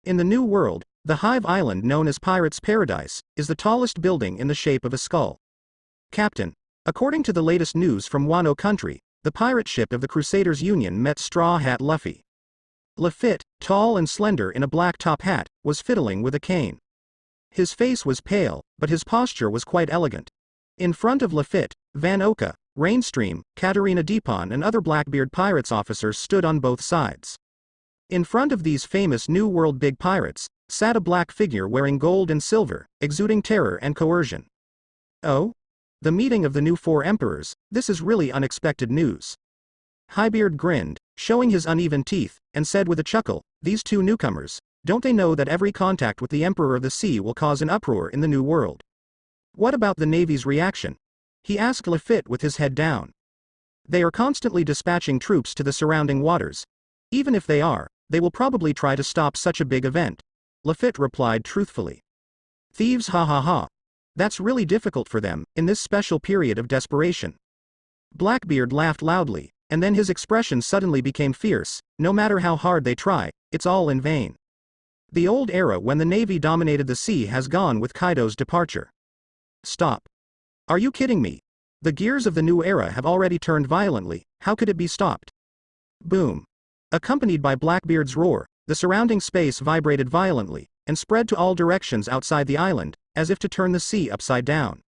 In the New World, the Hive Island known as Pirate's Paradise, is the tallest building in the shape of a skull. Captain, according to the latest news from Wano country, the pirate ship of the Crusaders Union met Straw Hat Luffy. Lafitte, tall and slender in a black top hat, was fiddling with a cane. His face was pale, but his posture was quite elegant. In front of Lafitte, Van Oka, Rainstream, Katarina Deepon and other Blackbeard Pirates officers stood on both sides. In front of these famous New World big pirates, sat a black figure wearing gold and silver, exuding terror and coercion. Oh? The meeting of the new four emperors, this is really unexpected news. Highbeard grinned, showing his uneven teeth, and said with a chuckle, these two newcomers, don't they know that every contact with the Emperor of the Sea will cause an uproar in the New World? What about the Navy's reaction? He asked Lafitte with his head down. They are constantly dispatching troops to the surrounding waters. Even if they are, they will probably try to stop such a big event. Lafitte replied truthfully. Thieves, ha ha ha. That's really difficult for them, in this special period of desperation. Blackbeard laughed loudly, and then his expression suddenly became fierce. No matter how hard they try, it's all in vain. The old era when the Navy dominated the sea has gone with Kaido's departure. Stop. Are you kidding me? The gears of the new era have already turned violently, how could it be stopped? Boom. Accompanied by Blackbeard's roar, the surrounding space vibrated violently, and spread to all directions outside the island, as if to turn the sea upside down.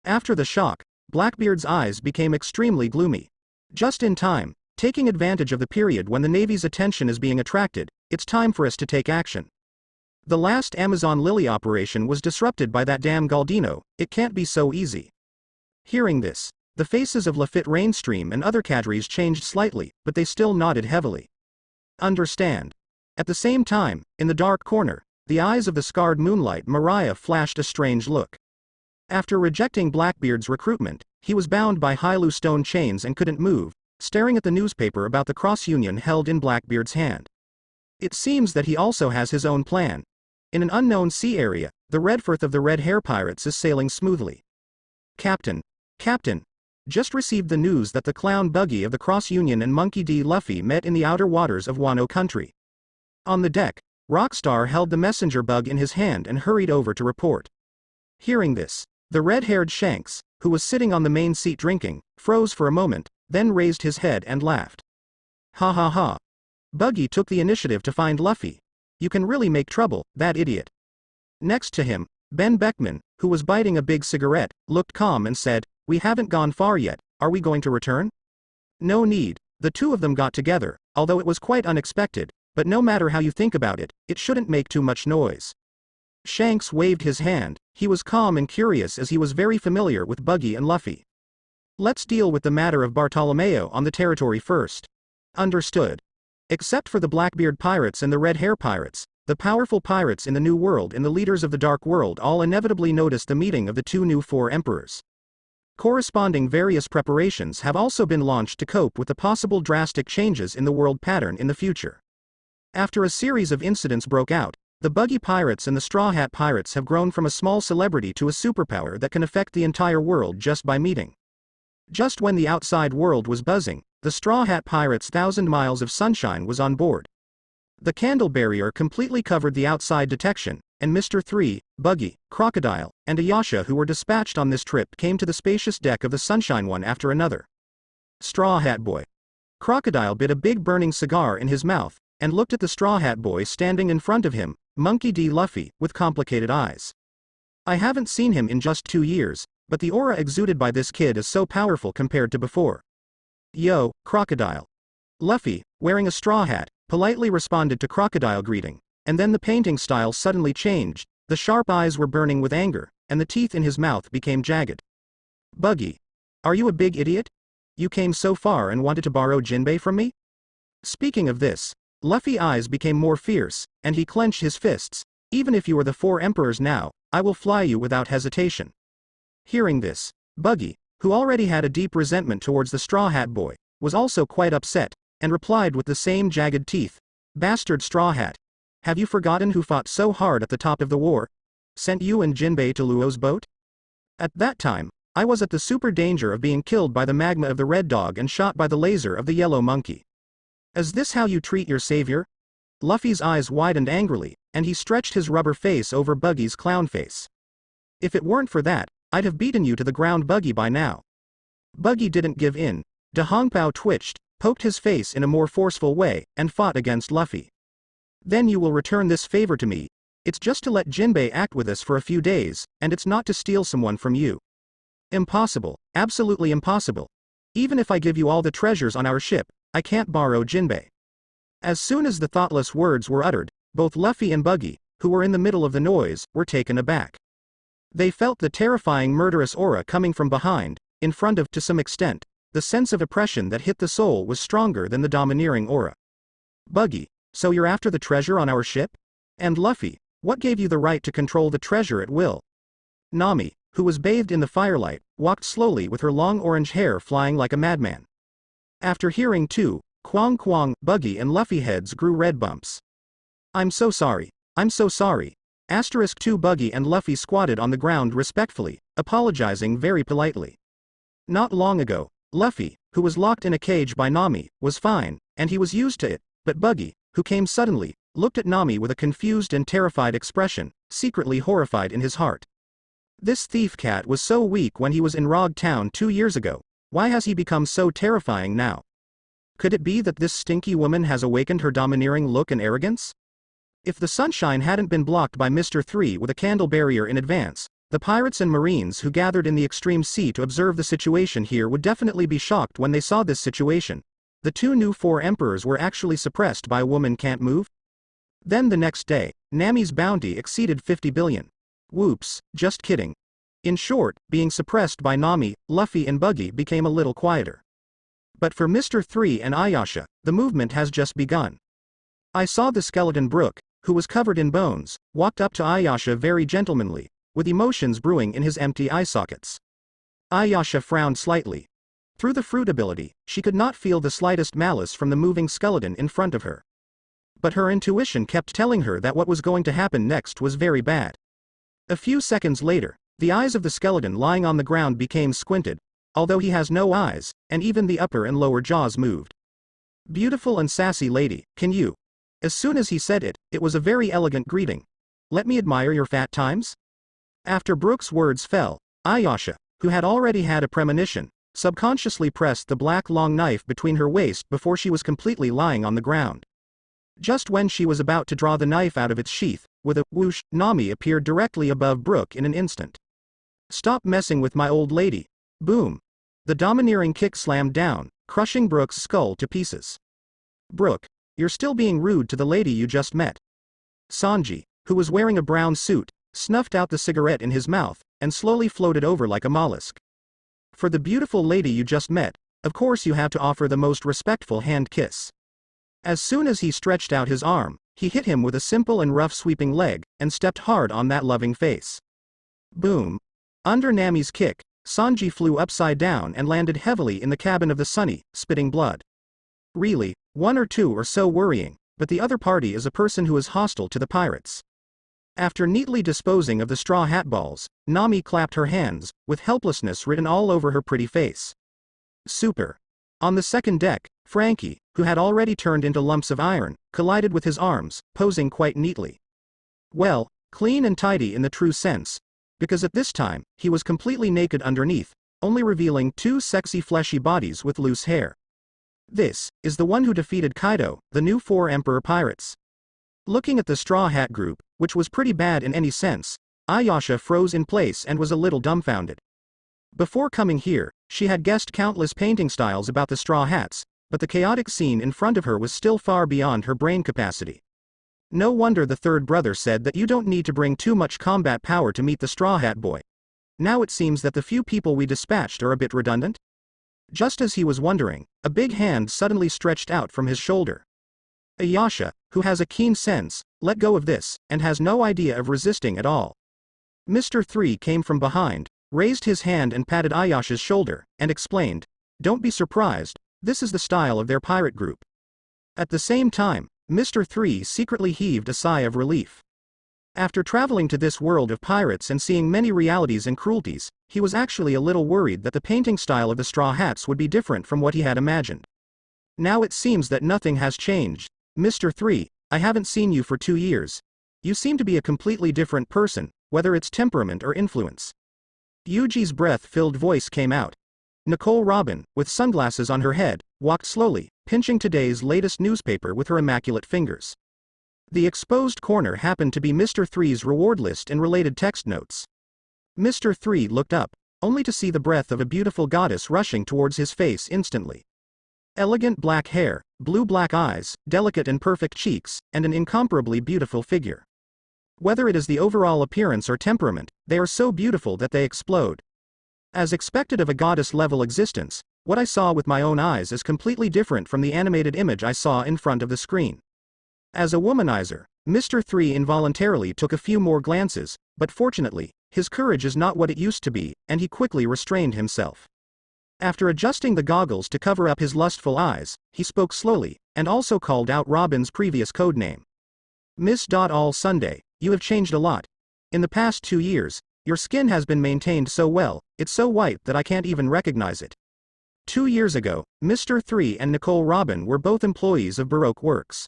After the shock, Blackbeard's eyes became extremely gloomy. Just in time, taking advantage of the period when the Navy's attention is being attracted, it's time for us to take action. The last Amazon Lily operation was disrupted by that damn Galdino, it can't be so easy. Hearing this, the faces of Lafitte Rainstream and other cadres changed slightly, but they still nodded heavily. Understand. At the same time, in the dark corner, the eyes of the scarred Moonlight Mariah flashed a strange look. After rejecting Blackbeard's recruitment, he was bound by Hailu stone chains and couldn't move, staring at the newspaper about the cross-union held in Blackbeard's hand. It seems that he also has his own plan. In an unknown sea area, the Redforth of the Red Hair Pirates is sailing smoothly. Captain, just received the news that the clown buggy of the Cross-Union and Monkey D. Luffy met in the outer waters of Wano country. On the deck, Rockstar held the messenger bug in his hand and hurried over to report. Hearing this, the red-haired Shanks, who was sitting on the main seat drinking, froze for a moment, then raised his head and laughed. Ha ha ha. Buggy took the initiative to find Luffy. You can really make trouble, that idiot. Next to him, Ben Beckman, who was biting a big cigarette, looked calm and said, we haven't gone far yet, are we going to return? No need, the two of them got together, although it was quite unexpected, but no matter how you think about it, it shouldn't make too much noise. Shanks waved his hand, he was calm and curious as he was very familiar with Buggy and Luffy. Let's deal with the matter of Bartolomeo on the territory first. Understood. Except for the Blackbeard Pirates and the Red Hair Pirates, the powerful pirates in the New World and the leaders of the Dark World all inevitably noticed the meeting of the two new four emperors. Corresponding various preparations have also been launched to cope with the possible drastic changes in the world pattern in the future. After a series of incidents broke out, the Buggy Pirates and the Straw Hat Pirates have grown from a small celebrity to a superpower that can affect the entire world just by meeting. Just when the outside world was buzzing, the Straw Hat Pirates' 1,000 miles of sunshine was on board. The candle barrier completely covered the outside detection, and Mr. 3, Buggy, Crocodile, and Ayasha who were dispatched on this trip came to the spacious deck of the Sunshine one after another. Straw Hat Boy. Crocodile bit a big burning cigar in his mouth, and looked at the Straw Hat Boy standing in front of him, Monkey D. Luffy, with complicated eyes. I haven't seen him in just 2 years, but the aura exuded by this kid is so powerful compared to before. Yo, Crocodile. Luffy, wearing a straw hat, politely responded to Crocodile greeting, and then the painting style suddenly changed, the sharp eyes were burning with anger, and the teeth in his mouth became jagged. Buggy. Are you a big idiot? You came so far and wanted to borrow Jinbei from me? Speaking of this, Luffy's eyes became more fierce, and he clenched his fists. Even if you are the four emperors now, I will fly you without hesitation. Hearing this, Buggy, who already had a deep resentment towards the Straw Hat Boy, was also quite upset, and replied with the same jagged teeth, Bastard Straw Hat. Have you forgotten who fought so hard at the top of the war? Sent you and Jinbei to Luo's boat? At that time, I was at the super danger of being killed by the magma of the Red Dog and shot by the laser of the Yellow Monkey. Is this how you treat your savior? Luffy's eyes widened angrily, and he stretched his rubber face over Buggy's clown face. If it weren't for that, I'd have beaten you to the ground, Buggy, by now. Buggy didn't give in. De Hongpao twitched, poked his face in a more forceful way, and fought against Luffy. Then you will return this favor to me. It's just to let Jinbei act with us for a few days, and it's not to steal someone from you. Impossible, absolutely impossible. Even if I give you all the treasures on our ship, I can't borrow Jinbei. As soon as the thoughtless words were uttered, both Luffy and Buggy, who were in the middle of the noise, were taken aback. They felt the terrifying murderous aura coming from behind, in front of, to some extent, the sense of oppression that hit the soul was stronger than the domineering aura. Buggy, so you're after the treasure on our ship? And Luffy, what gave you the right to control the treasure at will? Nami, who was bathed in the firelight, walked slowly with her long orange hair flying like a madman. After hearing Kuang, Buggy and Luffy heads grew red bumps. I'm so sorry. I'm so sorry. *2 Buggy and Luffy squatted on the ground respectfully, apologizing very politely. Not long ago, Luffy, who was locked in a cage by Nami, was fine, and he was used to it, but Buggy, who came suddenly, looked at Nami with a confused and terrified expression, secretly horrified in his heart. This thief cat was so weak when he was in Rog Town 2 years ago, why has he become so terrifying now? Could it be that this stinky woman has awakened her domineering look and arrogance? If the sunshine hadn't been blocked by Mr. 3 with a candle barrier in advance, the pirates and marines who gathered in the extreme sea to observe the situation here would definitely be shocked when they saw this situation. The 2 new 4 emperors were actually suppressed by a woman can't move? Then the next day, Nami's bounty exceeded 50 billion. Whoops, just kidding. In short, being suppressed by Nami, Luffy and Buggy became a little quieter. But for Mr. 3 and Ayasha, the movement has just begun. I saw the skeleton Brook, who was covered in bones, walked up to Ayasha very gentlemanly, with emotions brewing in his empty eye sockets. Ayasha frowned slightly. Through the fruit ability, she could not feel the slightest malice from the moving skeleton in front of her. But her intuition kept telling her that what was going to happen next was very bad. A few seconds later, the eyes of the skeleton lying on the ground became squinted, although he has no eyes, and even the upper and lower jaws moved. Beautiful and sassy lady, can you? As soon as he said it, it was a very elegant greeting. Let me admire your fat times? After Brook's words fell, Ayasha, who had already had a premonition, subconsciously pressed the black long knife between her waist before she was completely lying on the ground. Just when she was about to draw the knife out of its sheath, with a whoosh, Nami appeared directly above Brook in an instant. Stop messing with my old lady. Boom. The domineering kick slammed down, crushing Brook's skull to pieces. Brook, you're still being rude to the lady you just met. Sanji, who was wearing a brown suit, snuffed out the cigarette in his mouth, and slowly floated over like a mollusk. For the beautiful lady you just met, of course you have to offer the most respectful hand kiss. As soon as he stretched out his arm, he hit him with a simple and rough sweeping leg, and stepped hard on that loving face. Boom. Under Nami's kick, Sanji flew upside down and landed heavily in the cabin of the Sunny, spitting blood. Really, 1 or 2 are so worrying, but the other party is a person who is hostile to the pirates. After neatly disposing of the straw hat balls, Nami clapped her hands, with helplessness written all over her pretty face. Super. On the second deck, Frankie, who had already turned into lumps of iron, collided with his arms, posing quite neatly. Well, clean and tidy in the true sense, because at this time, he was completely naked underneath, only revealing 2 sexy fleshy bodies with loose hair. This is the one who defeated Kaido, the new 4 Emperor pirates. Looking at the Straw Hat group, which was pretty bad in any sense, Ayasha froze in place and was a little dumbfounded. Before coming here, she had guessed countless painting styles about the Straw Hats, but the chaotic scene in front of her was still far beyond her brain capacity. No wonder the third brother said that you don't need to bring too much combat power to meet the Straw Hat boy. Now it seems that the few people we dispatched are a bit redundant. Just as he was wondering, a big hand suddenly stretched out from his shoulder. Ayasha, who has a keen sense, let go of this, and has no idea of resisting at all. Mr. 3 came from behind, raised his hand and patted Ayasha's shoulder, and explained, "Don't be surprised, this is the style of their pirate group." At the same time, Mr. 3 secretly heaved a sigh of relief. After traveling to this world of pirates and seeing many realities and cruelties, he was actually a little worried that the painting style of the Straw Hats would be different from what he had imagined. Now it seems that nothing has changed. Mr. 3, I haven't seen you for 2 years. You seem to be a completely different person, whether it's temperament or influence. Yuji's breath-filled voice came out. Nicole Robin, with sunglasses on her head, walked slowly, pinching today's latest newspaper with her immaculate fingers. The exposed corner happened to be Mr. 3's reward list and related text notes. Mr. 3 looked up, only to see the breath of a beautiful goddess rushing towards his face instantly. Elegant black hair, blue-black eyes, delicate and perfect cheeks, and an incomparably beautiful figure. Whether it is the overall appearance or temperament, they are so beautiful that they explode. As expected of a goddess-level existence, what I saw with my own eyes is completely different from the animated image I saw in front of the screen. As a womanizer, Mr. 3 involuntarily took a few more glances, but fortunately, his courage is not what it used to be, and he quickly restrained himself. After adjusting the goggles to cover up his lustful eyes, he spoke slowly, and also called out Robin's previous code name. Miss All Sunday, you have changed a lot. In the past 2 years, your skin has been maintained so well, it's so white that I can't even recognize it. 2 years ago, Mr. 3 and Nicole Robin were both employees of Baroque Works.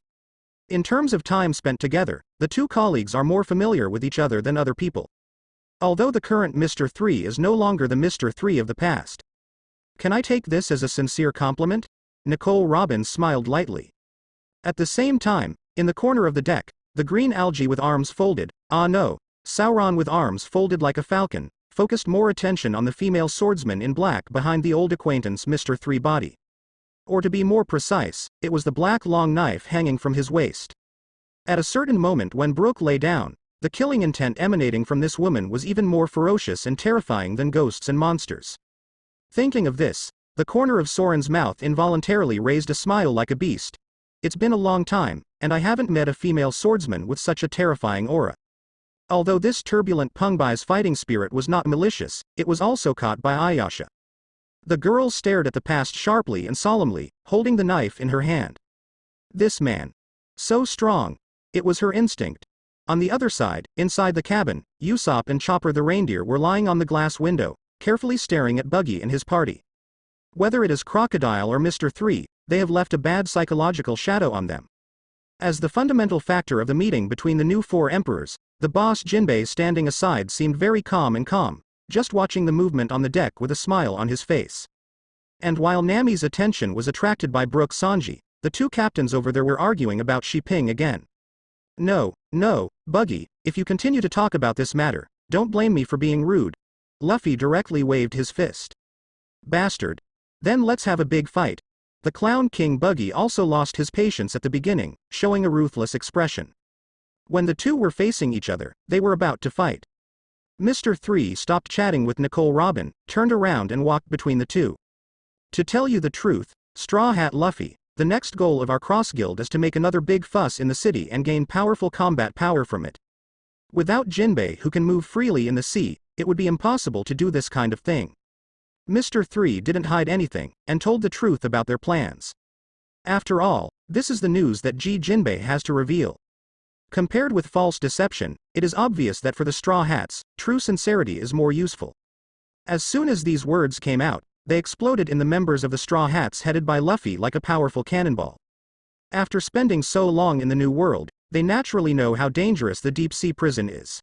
In terms of time spent together, the two colleagues are more familiar with each other than other people. Although the current Mr. 3 is no longer the Mr. 3 of the past. Can I take this as a sincere compliment? Nicole Robin smiled lightly. At the same time, in the corner of the deck, the green algae with arms folded, Sauron with arms folded like a falcon, focused more attention on the female swordsman in black behind the old acquaintance Mr. 3 body. Or to be more precise, it was the black long knife hanging from his waist. At a certain moment when Brooke lay down, the killing intent emanating from this woman was even more ferocious and terrifying than ghosts and monsters. Thinking of this, the corner of Soren's mouth involuntarily raised a smile like a beast. It's been a long time, and I haven't met a female swordsman with such a terrifying aura. Although this turbulent Pungbai's fighting spirit was not malicious, it was also caught by Ayasha. The girl stared at the past sharply and solemnly, holding the knife in her hand. This man. So strong. It was her instinct. On the other side, inside the cabin, Usopp and Chopper the reindeer were lying on the glass window, carefully staring at Buggy and his party. Whether it is Crocodile or Mr. 3, they have left a bad psychological shadow on them. As the fundamental factor of the meeting between the new 4 emperors, the boss Jinbei standing aside seemed very calm, just watching the movement on the deck with a smile on his face. And while Nami's attention was attracted by Brooke Sanji, the two captains over there were arguing about Shiping again. No, Buggy, if you continue to talk about this matter, don't blame me for being rude. Luffy directly waved his fist. Bastard. Then let's have a big fight. The Clown King Buggy also lost his patience at the beginning, showing a ruthless expression. When the two were facing each other, they were about to fight. Mr. 3 stopped chatting with Nicole Robin, turned around and walked between the two. To tell you the truth, Straw Hat Luffy, the next goal of our cross guild is to make another big fuss in the city and gain powerful combat power from it. Without Jinbei who can move freely in the sea, it would be impossible to do this kind of thing. Mr. 3 didn't hide anything, and told the truth about their plans. After all, this is the news that Jinbei has to reveal. Compared with false deception, it is obvious that for the Straw Hats, true sincerity is more useful. As soon as these words came out, they exploded in the members of the Straw Hats headed by Luffy like a powerful cannonball. After spending so long in the New World, they naturally know how dangerous the deep-sea prison is.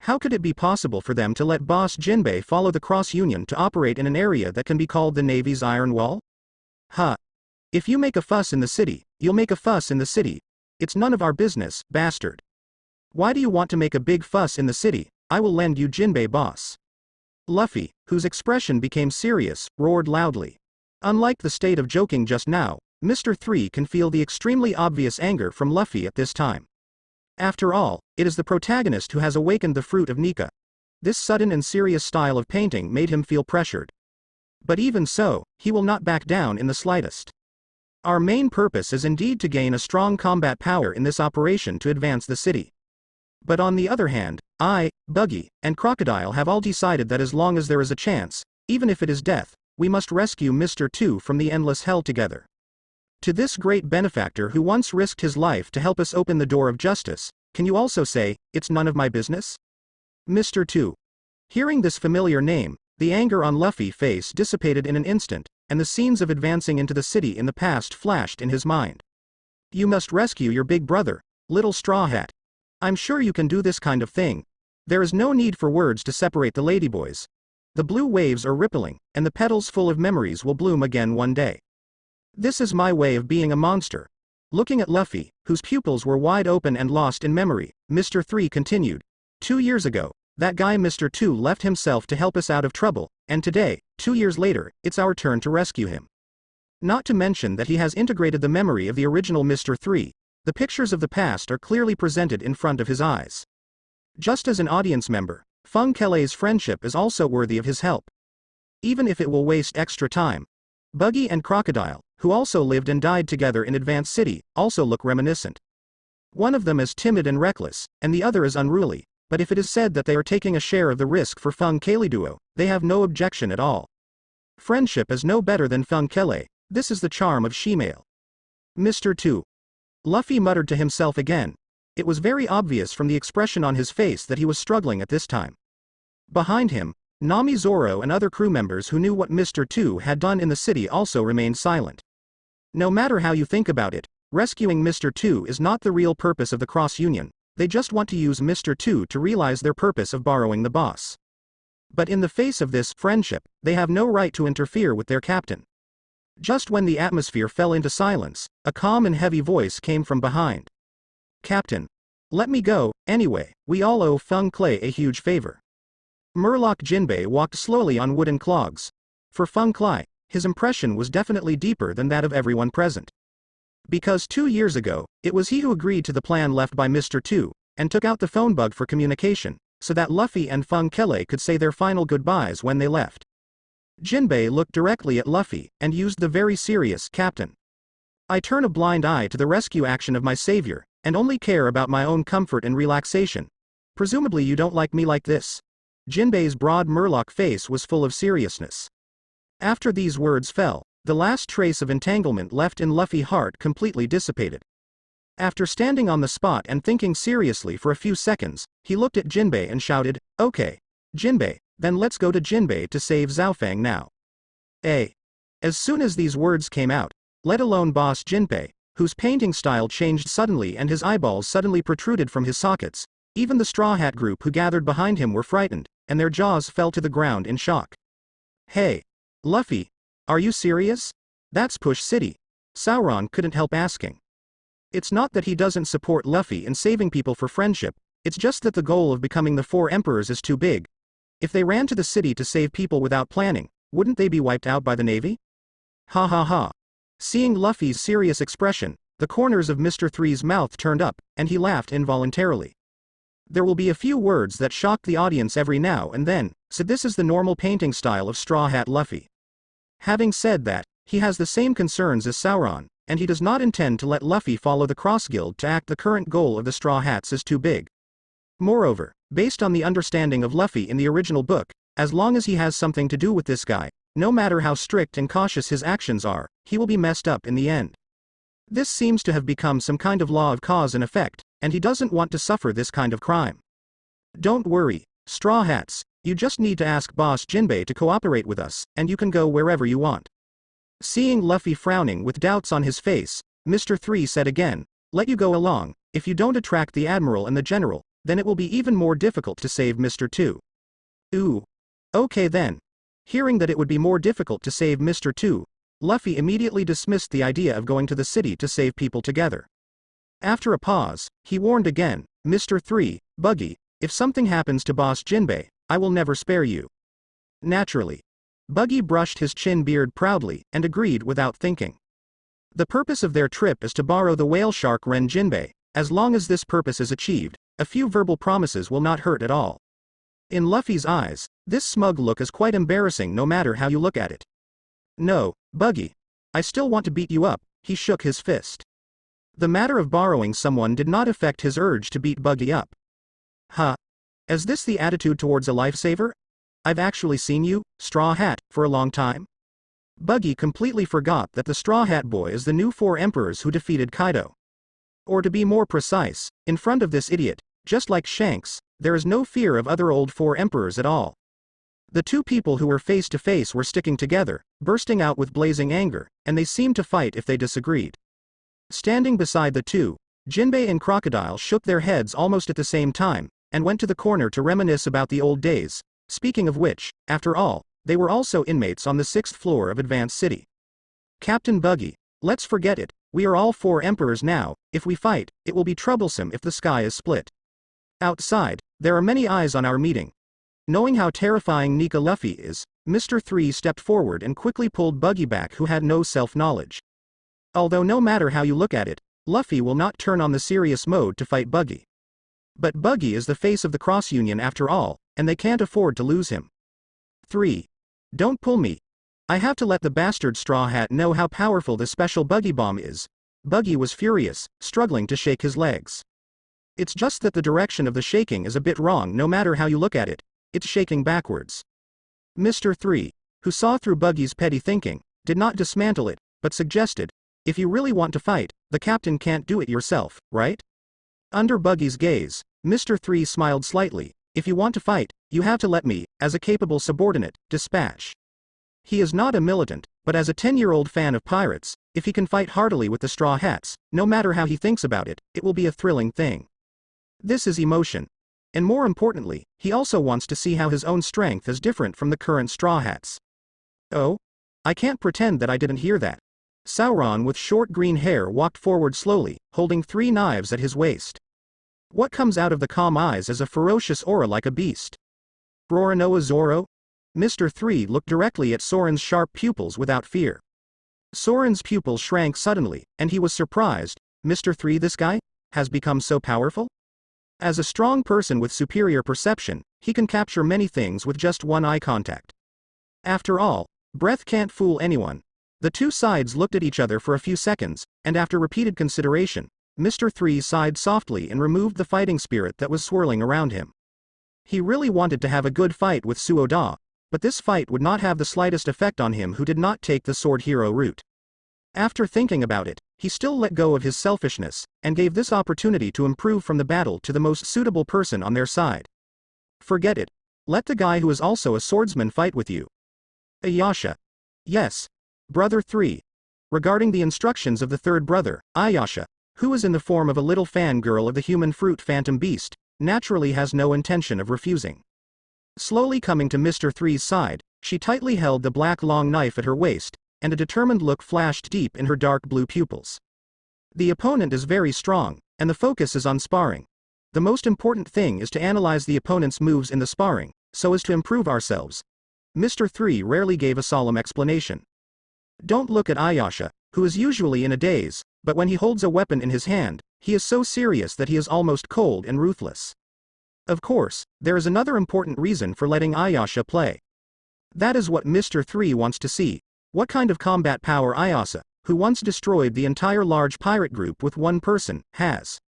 How could it be possible for them to let Boss Jinbei follow the Cross Union to operate in an area that can be called the Navy's Iron Wall? If you make a fuss in the city, you'll make a fuss in the city. It's none of our business, bastard. Why do you want to make a big fuss in the city? I will lend you Jinbei boss. Luffy, whose expression became serious, roared loudly. Unlike the state of joking just now, Mr. 3 can feel the extremely obvious anger from Luffy at this time. After all, it is the protagonist who has awakened the fruit of Nika. This sudden and serious style of painting made him feel pressured. But even so, he will not back down in the slightest. Our main purpose is indeed to gain a strong combat power in this operation to advance the city. But on the other hand, I, Buggy, and Crocodile have all decided that as long as there is a chance, even if it is death, we must rescue Mr. 2 from the endless hell together. To this great benefactor who once risked his life to help us open the door of justice, can you also say, it's none of my business? Mr. 2. Hearing this familiar name, the anger on Luffy's face dissipated in an instant, and the scenes of advancing into the city in the past flashed in his mind. You must rescue your big brother, little Straw Hat. I'm sure you can do this kind of thing. There is no need for words to separate the ladyboys. The blue waves are rippling, and the petals full of memories will bloom again one day. This is my way of being a monster. Looking at Luffy, whose pupils were wide open and lost in memory, Mr. 3 continued. 2 years ago, that guy Mr. 2 left himself to help us out of trouble, and today, 2 years later, it's our turn to rescue him. Not to mention that he has integrated the memory of the original Mr. 3. The pictures of the past are clearly presented in front of his eyes. Just as an audience member, Feng Kelei's friendship is also worthy of his help. Even if it will waste extra time. Buggy and Crocodile, who also lived and died together in Advance City, also look reminiscent. One of them is timid and reckless, and the other is unruly, but if it is said that they are taking a share of the risk for Feng Kelei duo, they have no objection at all. Friendship is no better than Feng Kelei, this is the charm of she-male. Mr. 2. Luffy muttered to himself again. It was very obvious from the expression on his face that he was struggling at this time. Behind him, Nami Zoro and other crew members who knew what Mr. 2 had done in the city also remained silent. No matter how you think about it, rescuing Mr. 2 is not the real purpose of the Cross Union, they just want to use Mr. 2 to realize their purpose of borrowing the boss. But in the face of this friendship, they have no right to interfere with their captain. Just when the atmosphere fell into silence, a calm and heavy voice came from behind. Captain. Let me go, anyway, we all owe Feng Kelei a huge favor. Murloc Jinbei walked slowly on wooden clogs. For Feng Kelei, his impression was definitely deeper than that of everyone present. Because 2 years ago, it was he who agreed to the plan left by Mr. 2, and took out the phone bug for communication, so that Luffy and Feng Kelei could say their final goodbyes when they left. Jinbei looked directly at Luffy, and used the very serious Captain. I turn a blind eye to the rescue action of my savior, and only care about my own comfort and relaxation. Presumably you don't like me like this. Jinbei's broad Murloc face was full of seriousness. After these words fell, the last trace of entanglement left in Luffy's heart completely dissipated. After standing on the spot and thinking seriously for a few seconds, he looked at Jinbei and shouted, Okay, Jinbei, then let's go to Jinbei to save Zhaofang now. As soon as these words came out, let alone Boss Jinbei, whose painting style changed suddenly and his eyeballs suddenly protruded from his sockets, even the Straw Hat group who gathered behind him were frightened, and their jaws fell to the ground in shock. Hey, Luffy, are you serious? That's Push City. Sauron couldn't help asking. It's not that he doesn't support Luffy in saving people for friendship, it's just that the goal of becoming the 4 emperors is too big. If they ran to the city to save people without planning, wouldn't they be wiped out by the navy? Ha ha ha. Seeing Luffy's serious expression, the corners of Mr. 3's mouth turned up, and he laughed involuntarily. There will be a few words that shock the audience every now and then, so this is the normal painting style of Straw Hat Luffy. Having said that, he has the same concerns as Sauron, and he does not intend to let Luffy follow the Cross Guild to act. The current goal of the Straw Hats is too big. Moreover, based on the understanding of Luffy in the original book, as long as he has something to do with this guy, no matter how strict and cautious his actions are, he will be messed up in the end. This seems to have become some kind of law of cause and effect, and he doesn't want to suffer this kind of crime. Don't worry, Straw Hats, you just need to ask Boss Jinbei to cooperate with us, and you can go wherever you want. Seeing Luffy frowning with doubts on his face, Mr. 3 said again, let you go along, if you don't attract the Admiral and the General, then it will be even more difficult to save Mr. 2. Ooh. Okay then. Hearing that it would be more difficult to save Mr. 2, Luffy immediately dismissed the idea of going to the city to save people together. After a pause, he warned again, Mr. 3, Buggy, if something happens to Boss Jinbei, I will never spare you. Naturally. Buggy brushed his chin beard proudly, and agreed without thinking. The purpose of their trip is to borrow the whale shark Ren Jinbei. As long as this purpose is achieved, a few verbal promises will not hurt at all. In Luffy's eyes, this smug look is quite embarrassing no matter how you look at it. No, Buggy. I still want to beat you up, he shook his fist. The matter of borrowing someone did not affect his urge to beat Buggy up. Huh? Is this the attitude towards a lifesaver? I've actually seen you, Straw Hat, for a long time? Buggy completely forgot that the Straw Hat Boy is the new 4 emperors who defeated Kaido. Or to be more precise, in front of this idiot, just like Shanks, there is no fear of other old 4 emperors at all. The 2 people who were face to face were sticking together, bursting out with blazing anger, and they seemed to fight if they disagreed. Standing beside the 2, Jinbei and Crocodile shook their heads almost at the same time, and went to the corner to reminisce about the old days. Speaking of which, after all, they were also inmates on the 6th floor of Advanced City. Captain Buggy, let's forget it, we are all 4 emperors now, if we fight, it will be troublesome if the sky is split. Outside, there are many eyes on our meeting. Knowing how terrifying Nika Luffy is, Mr. 3 stepped forward and quickly pulled Buggy back, who had no self-knowledge. Although no matter how you look at it, Luffy will not turn on the serious mode to fight Buggy. But Buggy is the face of the Cross Union after all, and they can't afford to lose him. 3. Don't pull me. I have to let the bastard Straw Hat know how powerful the special Buggy Bomb is. Buggy was furious, struggling to shake his legs. It's just that the direction of the shaking is a bit wrong no matter how you look at it, it's shaking backwards. Mr. 3, who saw through Buggy's petty thinking, did not dismantle it, but suggested, if you really want to fight, the captain can't do it yourself, right? Under Buggy's gaze, Mr. 3 smiled slightly, if you want to fight, you have to let me, as a capable subordinate, dispatch. He is not a militant, but as a 10-year-old fan of pirates, if he can fight heartily with the Straw Hats, no matter how he thinks about it, it will be a thrilling thing. This is emotion. And more importantly, he also wants to see how his own strength is different from the current Straw Hats. Oh? I can't pretend that I didn't hear that. Sauron with short green hair walked forward slowly, holding 3 knives at his waist. What comes out of the calm eyes is a ferocious aura like a beast. Roronoa Zoro? Mr. 3 looked directly at Soren's sharp pupils without fear. Soren's pupils shrank suddenly, and he was surprised. Mr. 3, this guy has become so powerful? As a strong person with superior perception, he can capture many things with just one eye contact. After all, breath can't fool anyone. The two sides looked at each other for a few seconds, and after repeated consideration, Mr. 3 sighed softly and removed the fighting spirit that was swirling around him. He really wanted to have a good fight with Suoda, but this fight would not have the slightest effect on him who did not take the sword hero route. After thinking about it, he still let go of his selfishness, and gave this opportunity to improve from the battle to the most suitable person on their side. Forget it. Let the guy who is also a swordsman fight with you. Ayasha. Yes. Brother 3. Regarding the instructions of the third brother, Ayasha, who is in the form of a little fangirl of the human fruit phantom beast, naturally has no intention of refusing. Slowly coming to Mr. 3's side, she tightly held the black long knife at her waist, and a determined look flashed deep in her dark blue pupils. The opponent is very strong, and the focus is on sparring. The most important thing is to analyze the opponent's moves in the sparring, so as to improve ourselves. Mr. 3 rarely gave a solemn explanation. Don't look at Ayasha, who is usually in a daze, but when he holds a weapon in his hand, he is so serious that he is almost cold and ruthless. Of course, there is another important reason for letting Ayasha play. That is what Mr. 3 wants to see. What kind of combat power Ayasha, who once destroyed the entire large pirate group with one person, has.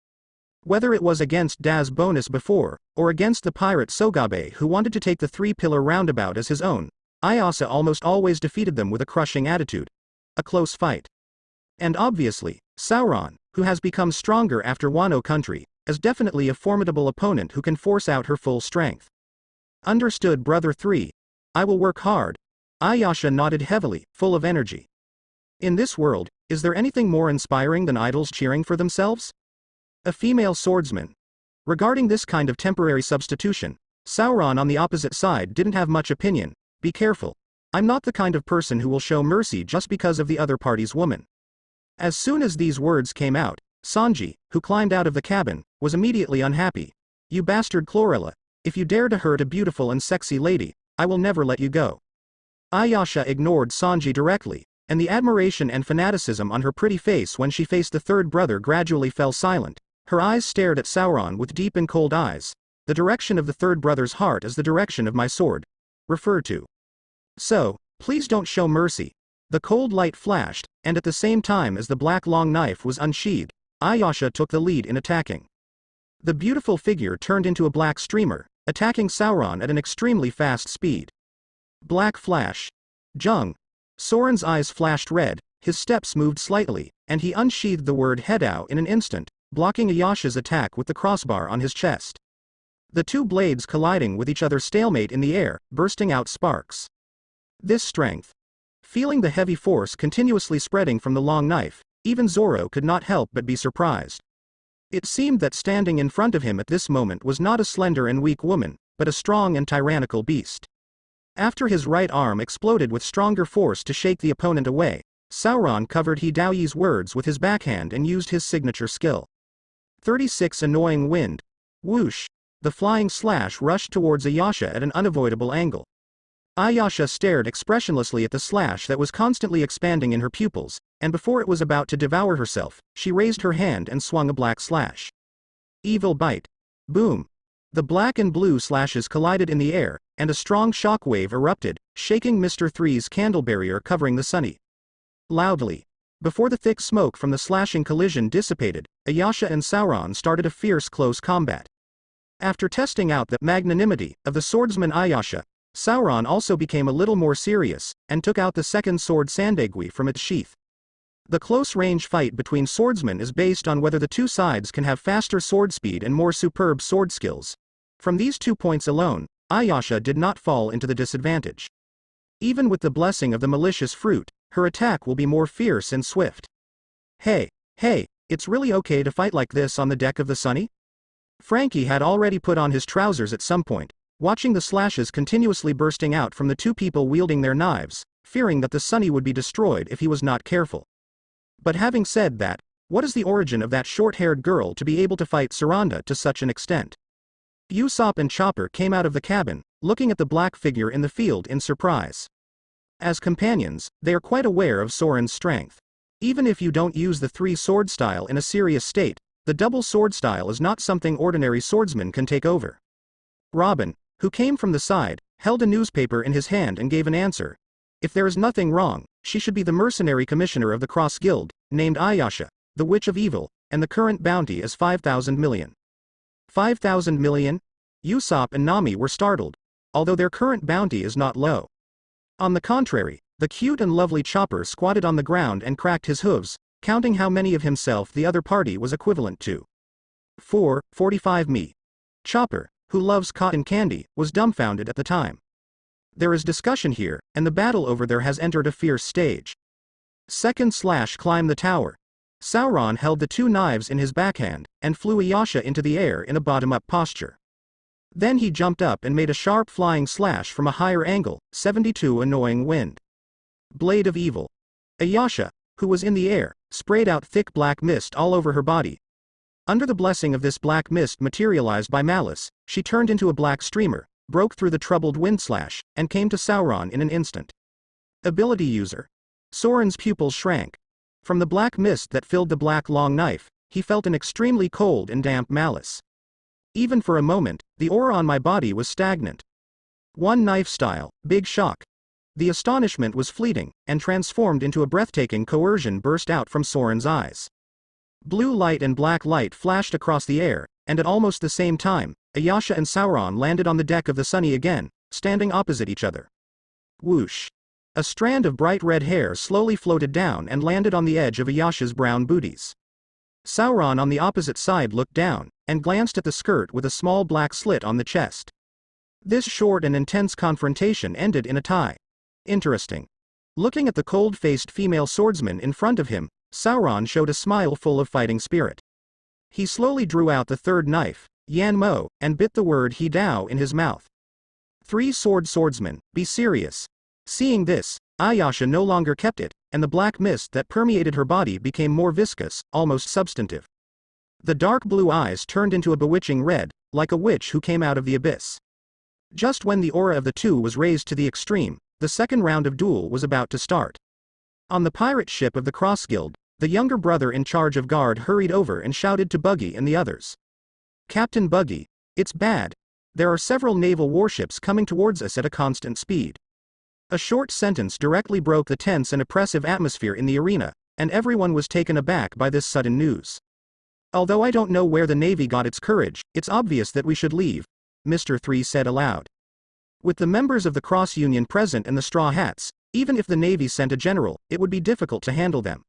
Whether it was against Das Bonus before, or against the pirate Sogabe who wanted to take the 3-pillar roundabout as his own, Ayasha almost always defeated them with a crushing attitude. A close fight. And obviously, Sauron, who has become stronger after Wano Country, is definitely a formidable opponent who can force out her full strength. Understood, Brother 3. I will work hard. Ayasha nodded heavily, full of energy. In this world, is there anything more inspiring than idols cheering for themselves? A female swordsman. Regarding this kind of temporary substitution, Sauron on the opposite side didn't have much opinion. Be careful. I'm not the kind of person who will show mercy just because of the other party's woman. As soon as these words came out, Sanji, who climbed out of the cabin, was immediately unhappy. You bastard Chlorella, if you dare to hurt a beautiful and sexy lady, I will never let you go. Ayasha ignored Sanji directly, and the admiration and fanaticism on her pretty face when she faced the third brother gradually fell silent. Her eyes stared at Sauron with deep and cold eyes. The direction of the third brother's heart is the direction of my sword. Refer to. So, please don't show mercy. The cold light flashed, and at the same time as the black long knife was unsheathed, Ayasha took the lead in attacking. The beautiful figure turned into a black streamer, attacking Sauron at an extremely fast speed. Black flash. Jung. Soren's eyes flashed red, his steps moved slightly, and he unsheathed the word Hedao in an instant, blocking Ayasha's attack with the crossbar on his chest. The two blades colliding with each other stalemate in the air, bursting out sparks. This strength. Feeling the heavy force continuously spreading from the long knife, even Zoro could not help but be surprised. It seemed that standing in front of him at this moment was not a slender and weak woman, but a strong and tyrannical beast. After his right arm exploded with stronger force to shake the opponent away, Sauron covered He Daoyi's words with his backhand and used his signature skill. 36 Annoying Wind. Whoosh! The flying slash rushed towards Ayasha at an unavoidable angle. Ayasha stared expressionlessly at the slash that was constantly expanding in her pupils, and before it was about to devour herself, she raised her hand and swung a black slash. Evil Bite. Boom! The black and blue slashes collided in the air, and a strong shock wave erupted, shaking Mr. Three's candle barrier covering the sunny. Loudly. Before the thick smoke from the slashing collision dissipated, Ayasha and Sauron started a fierce close combat. After testing out the magnanimity of the swordsman Ayasha, Sauron also became a little more serious, and took out the second sword Sandagui from its sheath. The close-range fight between swordsmen is based on whether the two sides can have faster sword speed and more superb sword skills. From these 2 points alone, Ayasha did not fall into the disadvantage. Even with the blessing of the malicious fruit, her attack will be more fierce and swift. Hey, it's really okay to fight like this on the deck of the Sunny? Frankie had already put on his trousers at some point, watching the slashes continuously bursting out from the two people wielding their knives, fearing that the Sunny would be destroyed if he was not careful. But having said that, what is the origin of that short-haired girl to be able to fight Saranda to such an extent? Usopp and Chopper came out of the cabin, looking at the black figure in the field in surprise. As companions, they are quite aware of Soren's strength. Even if you don't use the three-sword style in a serious state, the double sword style is not something ordinary swordsmen can take over. Robin, who came from the side, held a newspaper in his hand and gave an answer. If there is nothing wrong, she should be the mercenary commissioner of the Cross Guild, named Ayasha, the Witch of Evil, and the current bounty is 5,000 million. 5,000 million? Usopp and Nami were startled, although their current bounty is not low. On the contrary, the cute and lovely Chopper squatted on the ground and cracked his hooves, counting how many of himself the other party was equivalent to. 45 me. Chopper, who loves cotton candy, was dumbfounded at the time. There is discussion here, and the battle over there has entered a fierce stage. Second slash climb the tower. Sauron held the two knives in his backhand, and flew Ayasha into the air in a bottom-up posture. Then he jumped up and made a sharp flying slash from a higher angle, 72 Annoying Wind. Blade of Evil. Ayasha, who was in the air, sprayed out thick black mist all over her body. Under the blessing of this black mist materialized by malice, she turned into a black streamer, broke through the troubled wind slash, and came to Sauron in an instant. Ability user. Soren's pupils shrank. From the black mist that filled the black long knife, he felt an extremely cold and damp malice. Even for a moment, the aura on my body was stagnant. One knife style, big shock. The astonishment was fleeting, and transformed into a breathtaking coercion burst out from Soren's eyes. Blue light and black light flashed across the air, and at almost the same time, Ayasha and Sauron landed on the deck of the Sunny again, standing opposite each other. Whoosh! A strand of bright red hair slowly floated down and landed on the edge of Ayasha's brown booties. Sauron on the opposite side looked down, and glanced at the skirt with a small black slit on the chest. This short and intense confrontation ended in a tie. Interesting. Looking at the cold-faced female swordsman in front of him, Sauron showed a smile full of fighting spirit. He slowly drew out the third knife, Yan Mo, and bit the word He Dao in his mouth. Three-sword swordsman, be serious. Seeing this, Ayasha no longer kept it, and the black mist that permeated her body became more viscous, almost substantive. The dark blue eyes turned into a bewitching red, like a witch who came out of the abyss. Just when the aura of the two was raised to the extreme, the second round of duel was about to start. On the pirate ship of the Cross Guild, the younger brother in charge of guard hurried over and shouted to Buggy and the others. Captain Buggy, it's bad. There are several naval warships coming towards us at a constant speed. A short sentence directly broke the tense and oppressive atmosphere in the arena, and everyone was taken aback by this sudden news. Although I don't know where the Navy got its courage, it's obvious that we should leave, Mr. Three said aloud. With the members of the Cross Union present and the Straw Hats, even if the Navy sent a general, it would be difficult to handle them.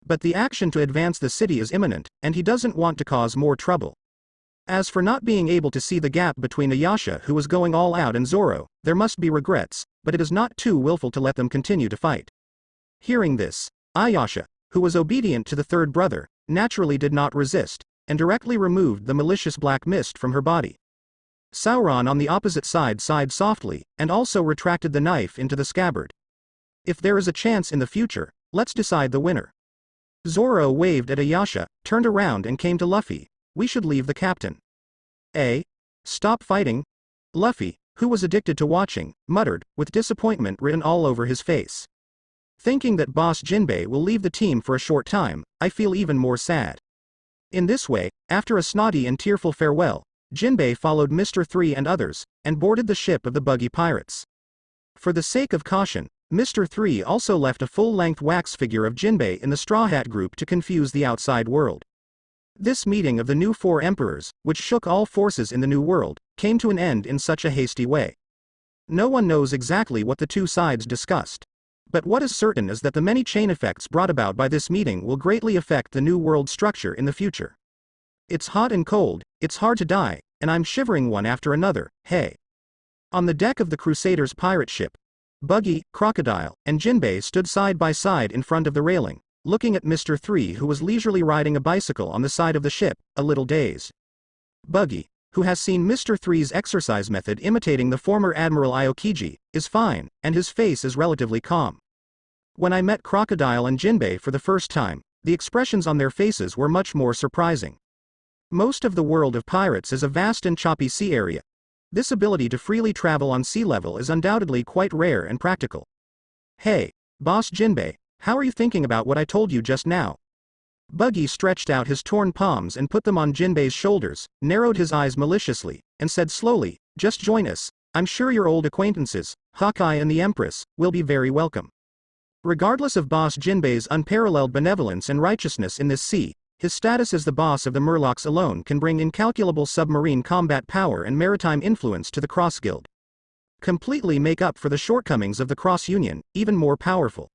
But the action to advance the city is imminent, and he doesn't want to cause more trouble. As for not being able to see the gap between Ayasha who was going all out and Zoro, there must be regrets, but it is not too willful to let them continue to fight. Hearing this, Ayasha, who was obedient to the third brother, naturally did not resist, and directly removed the malicious black mist from her body. Sauron on the opposite side sighed softly, and also retracted the knife into the scabbard. If there is a chance in the future, let's decide the winner. Zoro waved at Ayasha, turned around and came to Luffy. We should leave the captain. Stop fighting? Luffy, who was addicted to watching, muttered, with disappointment written all over his face. Thinking that Boss Jinbei will leave the team for a short time, I feel even more sad. In this way, after a snotty and tearful farewell, Jinbei followed Mr. 3 and others, and boarded the ship of the buggy pirates. For the sake of caution, Mr. 3 also left a full-length wax figure of Jinbei in the Straw Hat group to confuse the outside world. This meeting of the new 4 emperors, which shook all forces in the new world, came to an end in such a hasty way. No one knows exactly what the two sides discussed. But what is certain is that the many chain effects brought about by this meeting will greatly affect the new world structure in the future. It's hot and cold, it's hard to die, and I'm shivering one after another, hey. On the deck of the Crusaders' pirate ship, Buggy, Crocodile, and Jinbei stood side by side in front of the railing, looking at Mr. 3 who was leisurely riding a bicycle on the side of the ship, a little dazed. Buggy, who has seen Mr. 3's exercise method imitating the former Admiral Aokiji, is fine, and his face is relatively calm. When I met Crocodile and Jinbei for the first time, the expressions on their faces were much more surprising. Most of the world of pirates is a vast and choppy sea area. This ability to freely travel on sea level is undoubtedly quite rare and practical. Hey, Boss Jinbei, how are you thinking about what I told you just now? Buggy stretched out his torn palms and put them on Jinbei's shoulders, narrowed his eyes maliciously, and said slowly, just join us, I'm sure your old acquaintances, Hawkeye and the Empress, will be very welcome. Regardless of Boss Jinbei's unparalleled benevolence and righteousness in this sea, his status as the boss of the Murlocs alone can bring incalculable submarine combat power and maritime influence to the Cross Guild. Completely make up for the shortcomings of the Cross Union, even more powerful.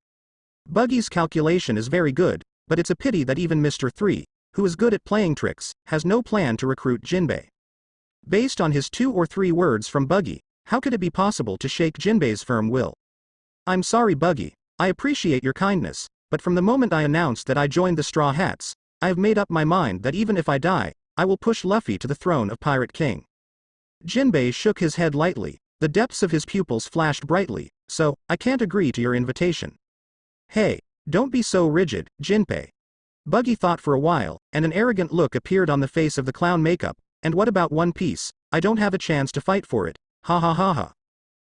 Buggy's calculation is very good, but it's a pity that even Mr. 3, who is good at playing tricks, has no plan to recruit Jinbei. Based on his 2 or 3 words from Buggy, how could it be possible to shake Jinbei's firm will? I'm sorry Buggy, I appreciate your kindness, but from the moment I announced that I joined the Straw Hats, I have made up my mind that even if I die, I will push Luffy to the throne of Pirate King. Jinbei shook his head lightly, the depths of his pupils flashed brightly, so, I can't agree to your invitation. Hey, don't be so rigid, Jinbei. Buggy thought for a while, and an arrogant look appeared on the face of the clown makeup, and what about One Piece, I don't have a chance to fight for it, ha ha ha ha.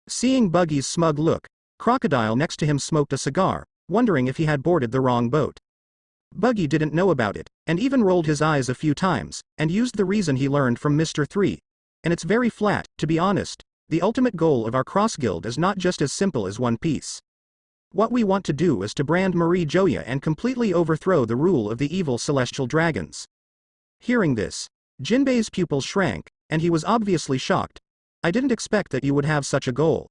Seeing Buggy's smug look, Crocodile next to him smoked a cigar, wondering if he had boarded the wrong boat. Buggy didn't know about it, and even rolled his eyes a few times, and used the reason he learned from Mr. 3. And it's very flat, to be honest, the ultimate goal of our Cross Guild is not just as simple as One Piece. What we want to do is to brand Marie Joya and completely overthrow the rule of the evil celestial dragons. Hearing this, Jinbei's pupils shrank, and he was obviously shocked. I didn't expect that you would have such a goal.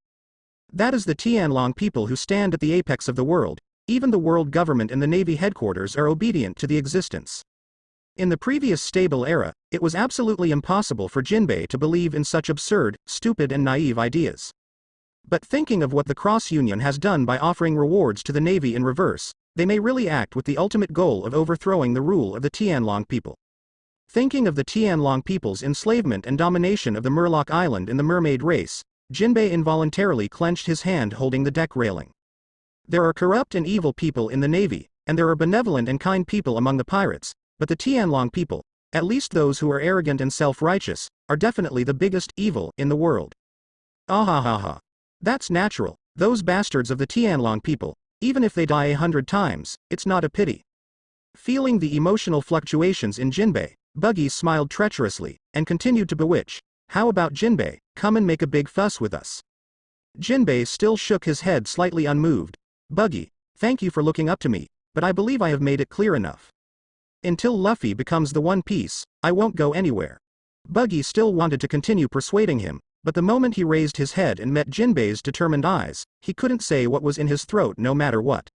That is the Tianlong people who stand at the apex of the world. Even the world government and the Navy headquarters are obedient to the existence. In the previous stable era, it was absolutely impossible for Jinbei to believe in such absurd, stupid and naive ideas. But thinking of what the Cross Union has done by offering rewards to the Navy in reverse, they may really act with the ultimate goal of overthrowing the rule of the Tianlong people. Thinking of the Tianlong people's enslavement and domination of the Murloc Island in the mermaid race, Jinbei involuntarily clenched his hand holding the deck railing. There are corrupt and evil people in the Navy, and there are benevolent and kind people among the pirates, but the Tianlong people, at least those who are arrogant and self-righteous, are definitely the biggest evil in the world. Ah. That's natural, those bastards of the Tianlong people, even if they die 100 times, it's not a pity. Feeling the emotional fluctuations in Jinbei, Buggy smiled treacherously, and continued to bewitch, how about Jinbei, come and make a big fuss with us. Jinbei still shook his head slightly unmoved. Buggy, thank you for looking up to me, but I believe I have made it clear enough. Until Luffy becomes the One Piece, I won't go anywhere. Buggy still wanted to continue persuading him, but the moment he raised his head and met Jinbei's determined eyes, he couldn't say what was in his throat no matter what.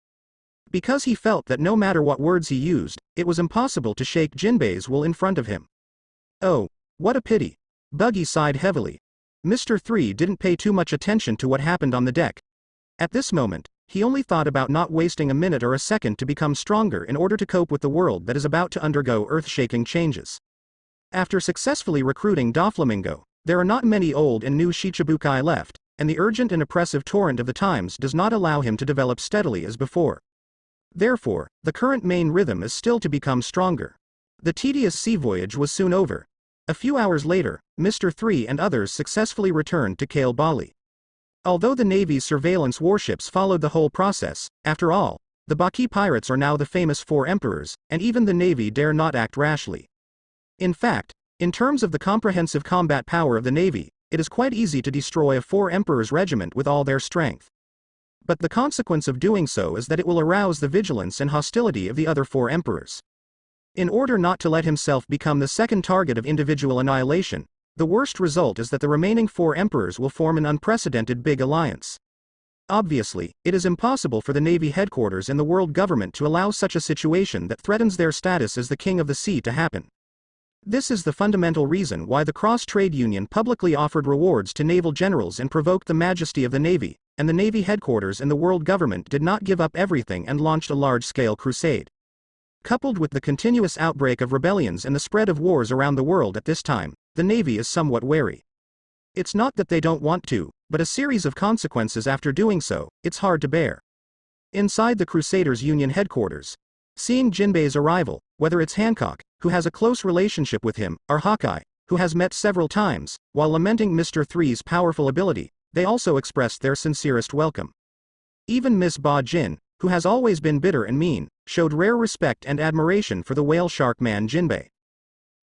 Because he felt that no matter what words he used, it was impossible to shake Jinbei's will in front of him. Oh, what a pity. Buggy sighed heavily. Mr. 3 didn't pay too much attention to what happened on the deck. At this moment, he only thought about not wasting a minute or a second to become stronger in order to cope with the world that is about to undergo earth-shaking changes. After successfully recruiting Doflamingo, there are not many old and new Shicibukai left, and the urgent and oppressive torrent of the times does not allow him to develop steadily as before. Therefore, the current main rhythm is still to become stronger. The tedious sea voyage was soon over. A few hours later, Mr. 3 and others successfully returned to Kale Bali. Although the Navy's surveillance warships followed the whole process, after all, the Baki pirates are now the famous Four Emperors, and even the Navy dare not act rashly. In fact, in terms of the comprehensive combat power of the Navy, it is quite easy to destroy a Four Emperors regiment with all their strength. But the consequence of doing so is that it will arouse the vigilance and hostility of the other Four Emperors. In order not to let himself become the second target of individual annihilation, the worst result is that the remaining Four Emperors will form an unprecedented big alliance. Obviously, it is impossible for the Navy headquarters and the world government to allow such a situation that threatens their status as the king of the sea to happen. This is the fundamental reason why the Cross-Trade Union publicly offered rewards to naval generals and provoked the majesty of the Navy, and the Navy headquarters and the world government did not give up everything and launched a large-scale crusade. Coupled with the continuous outbreak of rebellions and the spread of wars around the world at this time, the Navy is somewhat wary. It's not that they don't want to, but a series of consequences after doing so, it's hard to bear. Inside the Crusaders' Union headquarters, seeing Jinbei's arrival, whether it's Hancock, who has a close relationship with him, or Hawkeye, who has met several times, while lamenting Mr. 3's powerful ability, they also expressed their sincerest welcome. Even Miss Ba Jin, who has always been bitter and mean, showed rare respect and admiration for the whale shark man Jinbei.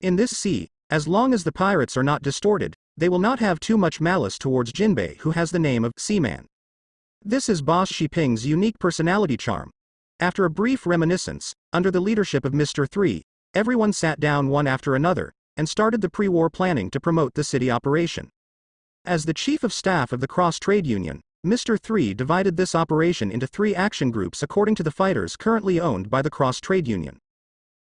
In this sea, as long as the pirates are not distorted, they will not have too much malice towards Jinbei, who has the name of Seaman. This is Boss Shiping's unique personality charm. After a brief reminiscence, under the leadership of Mr. 3, everyone sat down one after another, and started the pre-war planning to promote the city operation. As the Chief of Staff of the Cross-Trade Union, Mr. 3 divided this operation into 3 action groups according to the fighters currently owned by the Cross-Trade Union.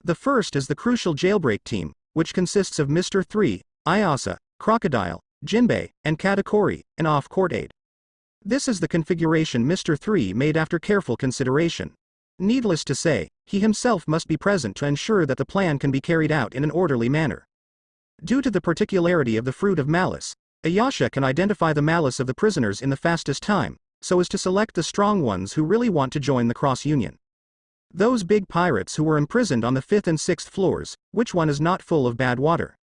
The first is the crucial jailbreak team, which consists of Mr. 3, Ayasa, Crocodile, Jinbei, and Katakuri, an off-court aide. This is the configuration Mr. 3 made after careful consideration. Needless to say, he himself must be present to ensure that the plan can be carried out in an orderly manner. Due to the particularity of the fruit of malice, Ayasha can identify the malice of the prisoners in the fastest time, so as to select the strong ones who really want to join the cross-union. Those big pirates who were imprisoned on the 5th and 6th floors, which one is not full of bad water?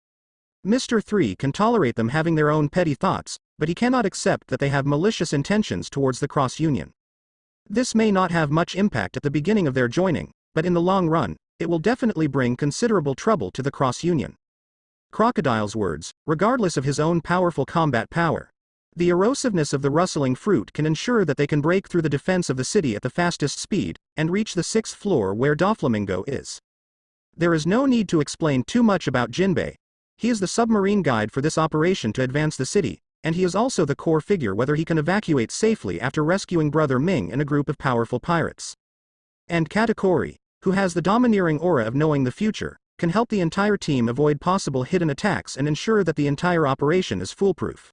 Mr. 3 can tolerate them having their own petty thoughts, but he cannot accept that they have malicious intentions towards the cross-union. This may not have much impact at the beginning of their joining, but in the long run, it will definitely bring considerable trouble to the cross-union. Crocodile's words, regardless of his own powerful combat power. The erosiveness of the rustling fruit can ensure that they can break through the defense of the city at the fastest speed, and reach the 6th floor where Doflamingo is. There is no need to explain too much about Jinbei. He is the submarine guide for this operation to advance the city, and he is also the core figure whether he can evacuate safely after rescuing Brother Ming and a group of powerful pirates. And Katakuri, who has the domineering aura of knowing the future, can help the entire team avoid possible hidden attacks and ensure that the entire operation is foolproof.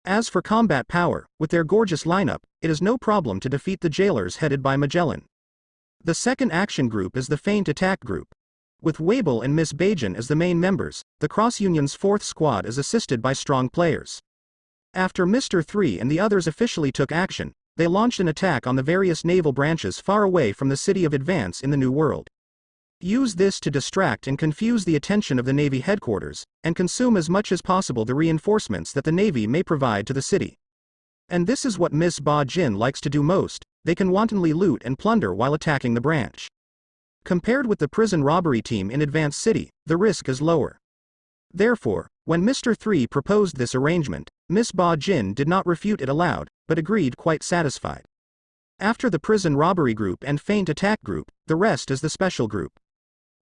As for combat power, with their gorgeous lineup, it is no problem to defeat the jailers headed by Magellan. The second action group is the Feint Attack Group. With Wabel and Miss Bajan as the main members, the Cross-Union's 4th squad is assisted by strong players. After Mr. 3 and the others officially took action, they launched an attack on the various naval branches far away from the city of Advance in the New World. Use this to distract and confuse the attention of the Navy headquarters, and consume as much as possible the reinforcements that the Navy may provide to the city. And this is what Miss Ba Jin likes to do most. They can wantonly loot and plunder while attacking the branch. Compared with the prison robbery team in Advance City, the risk is lower. Therefore, when Mr. 3 proposed this arrangement, Miss Ba Jin did not refute it aloud, but agreed quite satisfied. After the prison robbery group and Feint Attack Group, the rest is the special group,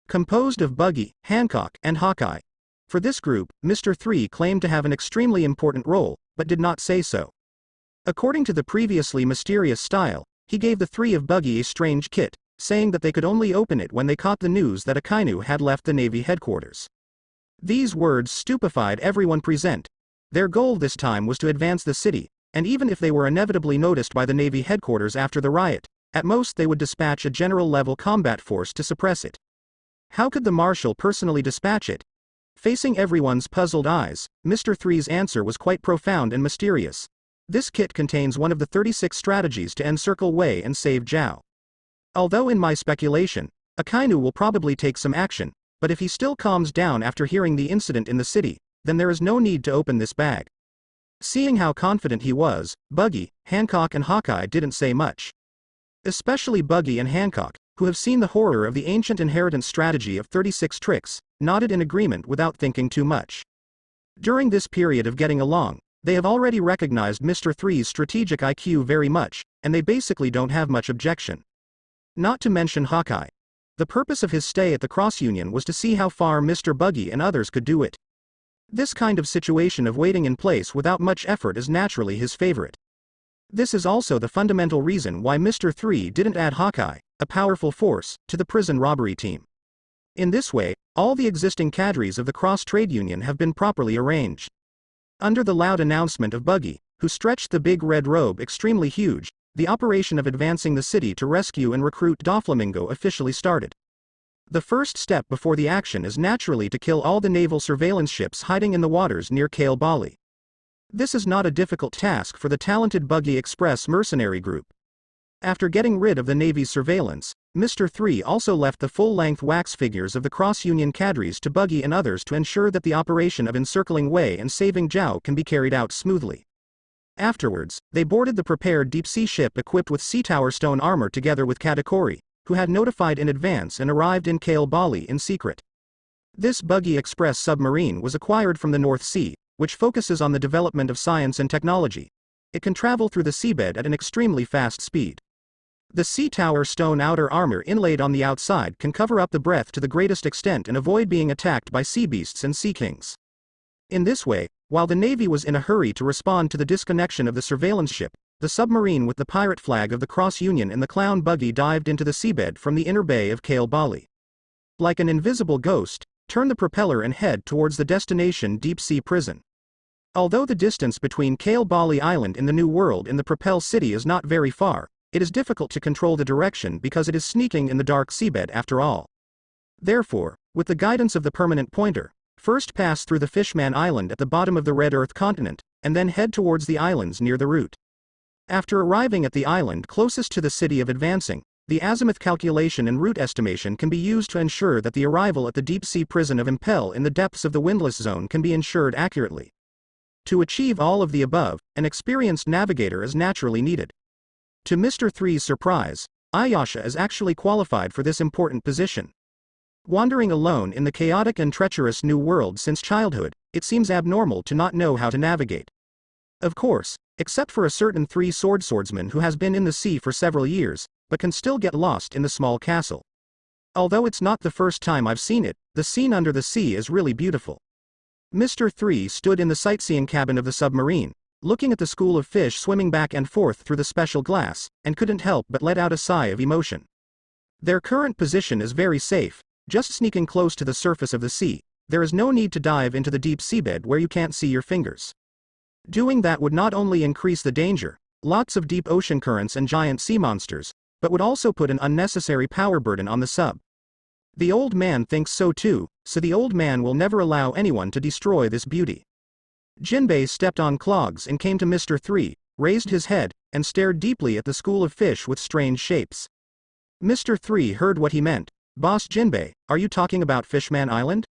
composed of Buggy, Hancock, and Hawkeye. For this group, Mr. 3 claimed to have an extremely important role, but did not say so. According to the previously mysterious style, he gave the 3 of Buggy a strange kit, saying that they could only open it when they caught the news that Akainu had left the Navy headquarters. These words stupefied everyone present. Their goal this time was to advance the city, and even if they were inevitably noticed by the Navy headquarters after the riot, at most they would dispatch a general-level combat force to suppress it. How could the Marshal personally dispatch it? Facing everyone's puzzled eyes, Mr. Three's answer was quite profound and mysterious. This kit contains one of the 36 strategies to encircle Wei and save Xiao. Although in my speculation, Akainu will probably take some action, but if he still calms down after hearing the incident in the city, then there is no need to open this bag. Seeing how confident he was, Buggy, Hancock and Hawkeye didn't say much. Especially Buggy and Hancock, who have seen the horror of the ancient inheritance strategy of 36 tricks, nodded in agreement without thinking too much. During this period of getting along, they have already recognized Mr. Three's strategic IQ very much, and they basically don't have much objection. Not to mention Hawkeye. The purpose of his stay at the Cross Union was to see how far Mr. Buggy and others could do it. This kind of situation of waiting in place without much effort is naturally his favorite. This is also the fundamental reason why Mr. Three didn't add Hawkeye, a powerful force, to the prison robbery team. In this way, all the existing cadres of the Cross Trade Union have been properly arranged. Under the loud announcement of Buggy, who stretched the big red robe extremely huge, the operation of advancing the city to rescue and recruit Doflamingo officially started. The first step before the action is naturally to kill all the naval surveillance ships hiding in the waters near Kale Bali. This is not a difficult task for the talented Buggy Express mercenary group. After getting rid of the Navy's surveillance, Mr. Three also left the full-length wax figures of the cross-union cadres to Buggy and others to ensure that the operation of encircling Wei and saving Zhao can be carried out smoothly. Afterwards, they boarded the prepared deep-sea ship equipped with sea tower stone armor together with Katakuri, who had notified in advance and arrived in Kale Bali in secret. This Buggy Express submarine was acquired from the North Sea, which focuses on the development of science and technology. It can travel through the seabed at an extremely fast speed. The sea tower stone outer armor inlaid on the outside can cover up the breath to the greatest extent and avoid being attacked by sea beasts and sea kings. In this way, while the Navy was in a hurry to respond to the disconnection of the surveillance ship, the submarine with the pirate flag of the Cross Union and the clown Buggy dived into the seabed from the inner bay of Kale Bali. Like an invisible ghost, turn the propeller and head towards the destination deep-sea prison. Although the distance between Kale Bali Island in the New World and the Propel City is not very far, it is difficult to control the direction because it is sneaking in the dark seabed after all. Therefore, with the guidance of the permanent pointer, first pass through the Fishman Island at the bottom of the Red Earth continent, and then head towards the islands near the route. After arriving at the island closest to the city of advancing, the azimuth calculation and route estimation can be used to ensure that the arrival at the deep-sea prison of Impel in the depths of the windless zone can be ensured accurately. To achieve all of the above, an experienced navigator is naturally needed. To Mr. Three's surprise, Ayasha is actually qualified for this important position. Wandering alone in the chaotic and treacherous New World since childhood, it seems abnormal to not know how to navigate. Of course, except for a certain three-sword swordsman who has been in the sea for several years, but can still get lost in the small castle. Although it's not the first time I've seen it, the scene under the sea is really beautiful. Mr. Three stood in the sightseeing cabin of the submarine, looking at the school of fish swimming back and forth through the special glass, and couldn't help but let out a sigh of emotion. Their current position is very safe, just sneaking close to the surface of the sea. There is no need to dive into the deep seabed where you can't see your fingers. Doing that would not only increase the danger, lots of deep ocean currents and giant sea monsters, but would also put an unnecessary power burden on the sub. The old man thinks so too, so the old man will never allow anyone to destroy this beauty. Jinbei stepped on clogs and came to Mr. Three, raised his head, and stared deeply at the school of fish with strange shapes. Mr. Three heard what he meant. Boss Jinbei, are you talking about Fishman Island?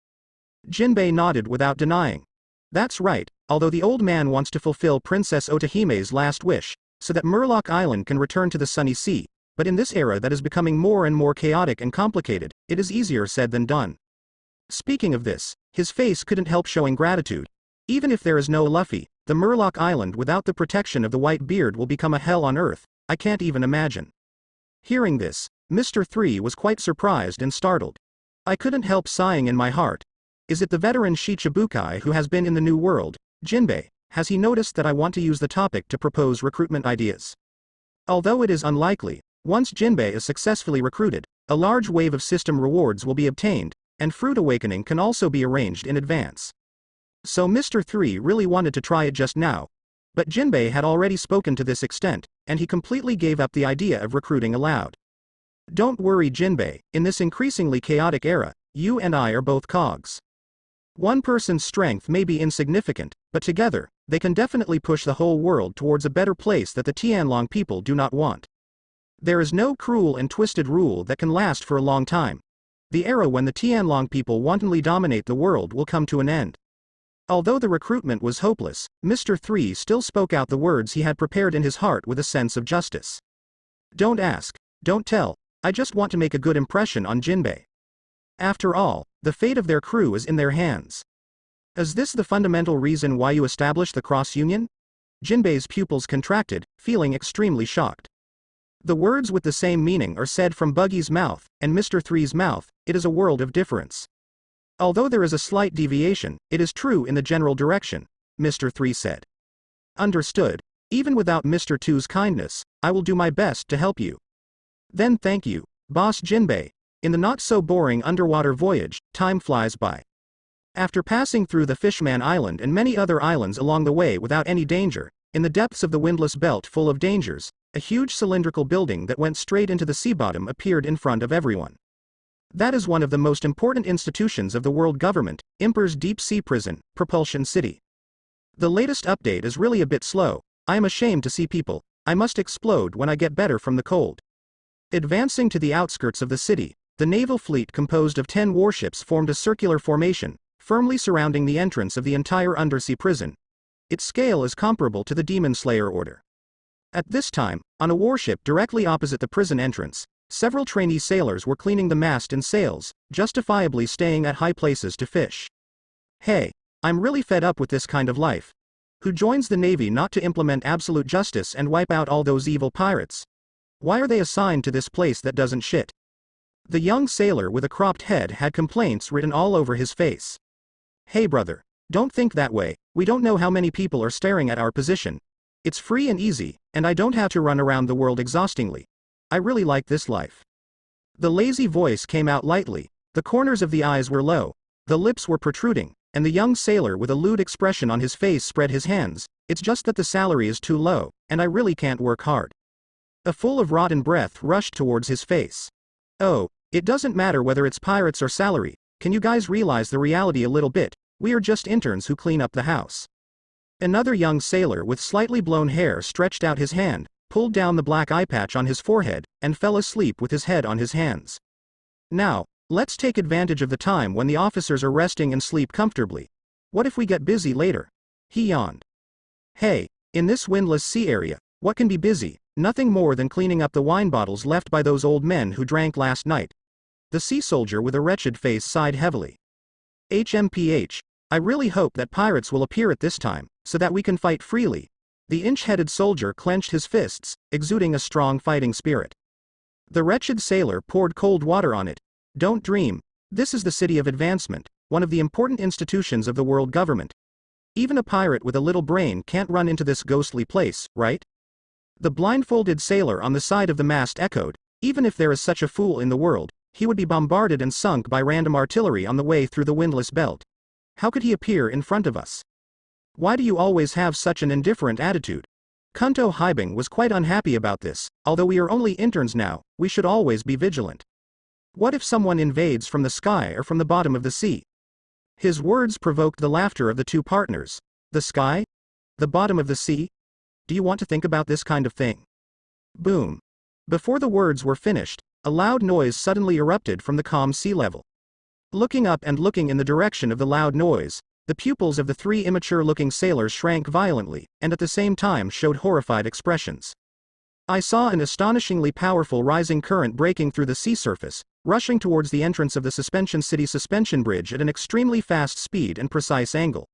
Jinbei nodded without denying. That's right, although the old man wants to fulfill Princess Otahime's last wish, so that Murloc Island can return to the sunny sea. But in this era that is becoming more and more chaotic and complicated, it is easier said than done. Speaking of this, his face couldn't help showing gratitude. Even if there is no Luffy, the Murloc Island without the protection of the white beard will become a hell on earth. I can't even imagine. Hearing this, Mr. Three was quite surprised and startled. I couldn't help sighing in my heart. Is it the veteran Shichibukai who has been in the New World, Jinbei? Has he noticed that I want to use the topic to propose recruitment ideas? Although it is unlikely, once Jinbei is successfully recruited, a large wave of system rewards will be obtained, and Fruit Awakening can also be arranged in advance. So Mr. Three really wanted to try it just now. But Jinbei had already spoken to this extent, and he completely gave up the idea of recruiting aloud. Don't worry Jinbei, in this increasingly chaotic era, you and I are both cogs. One person's strength may be insignificant, but together, they can definitely push the whole world towards a better place that the Tianlong people do not want. There is no cruel and twisted rule that can last for a long time. The era when the Tianlong people wantonly dominate the world will come to an end. Although the recruitment was hopeless, Mr. 3 still spoke out the words he had prepared in his heart with a sense of justice. Don't ask, don't tell, I just want to make a good impression on Jinbei. After all, the fate of their crew is in their hands. Is this the fundamental reason why you established the cross-union? Jinbei's pupils contracted, feeling extremely shocked. The words with the same meaning are said from Buggy's mouth, and Mr. 3's mouth, it is a world of difference. Although there is a slight deviation, it is true in the general direction, Mr. 3 said. Understood. Even without Mr. 2's kindness, I will do my best to help you. Then thank you, Boss Jinbei. In the not-so-boring underwater voyage, time flies by. After passing through the Fishman Island and many other islands along the way without any danger, in the depths of the windless belt full of dangers, a huge cylindrical building that went straight into the sea bottom appeared in front of everyone. That is one of the most important institutions of the world government, Imper's Deep Sea Prison, Propulsion City. The latest update is really a bit slow. I am ashamed to see people. I must explode when I get better from the cold. Advancing to the outskirts of the city, the naval fleet composed of 10 warships formed a circular formation, firmly surrounding the entrance of the entire undersea prison. Its scale is comparable to the Demon Slayer Order. At this time, on a warship directly opposite the prison entrance, several trainee sailors were cleaning the mast and sails, justifiably staying at high places to fish. Hey, I'm really fed up with this kind of life. Who joins the Navy not to implement absolute justice and wipe out all those evil pirates? Why are they assigned to this place that doesn't shit? The young sailor with a cropped head had complaints written all over his face. Hey brother, don't think that way, we don't know how many people are staring at our position. It's free and easy, and I don't have to run around the world exhaustingly. I really like this life. The lazy voice came out lightly, the corners of the eyes were low, the lips were protruding, and the young sailor with a lewd expression on his face spread his hands. It's just that the salary is too low, and I really can't work hard. A full of rotten breath rushed towards his face. Oh, it doesn't matter whether it's pirates or salary, can you guys realize the reality a little bit? We are just interns who clean up the house. Another young sailor with slightly blown hair stretched out his hand, pulled down the black eye patch on his forehead, and fell asleep with his head on his hands. Now, let's take advantage of the time when the officers are resting and sleep comfortably. What if we get busy later? He yawned. Hey, in this windless sea area, what can be busy? Nothing more than cleaning up the wine bottles left by those old men who drank last night. The sea soldier with a wretched face sighed heavily. HMPH, I really hope that pirates will appear at this time, so that we can fight freely. The inch-headed soldier clenched his fists, exuding a strong fighting spirit. The wretched sailor poured cold water on it. Don't dream. This is the city of advancement, one of the important institutions of the world government. Even a pirate with a little brain can't run into this ghostly place, right? The blindfolded sailor on the side of the mast echoed, even if there is such a fool in the world, he would be bombarded and sunk by random artillery on the way through the windless belt. How could he appear in front of us? Why do you always have such an indifferent attitude? Kunto Haibing was quite unhappy about this. Although we are only interns now, we should always be vigilant. What if someone invades from the sky or from the bottom of the sea? His words provoked the laughter of the two partners. The sky? The bottom of the sea? Do you want to think about this kind of thing? Boom. Before the words were finished, a loud noise suddenly erupted from the calm sea level. Looking up and looking in the direction of the loud noise, the pupils of the three immature-looking sailors shrank violently, and at the same time showed horrified expressions. I saw an astonishingly powerful rising current breaking through the sea surface, rushing towards the entrance of the Suspension City suspension bridge at an extremely fast speed and precise angle.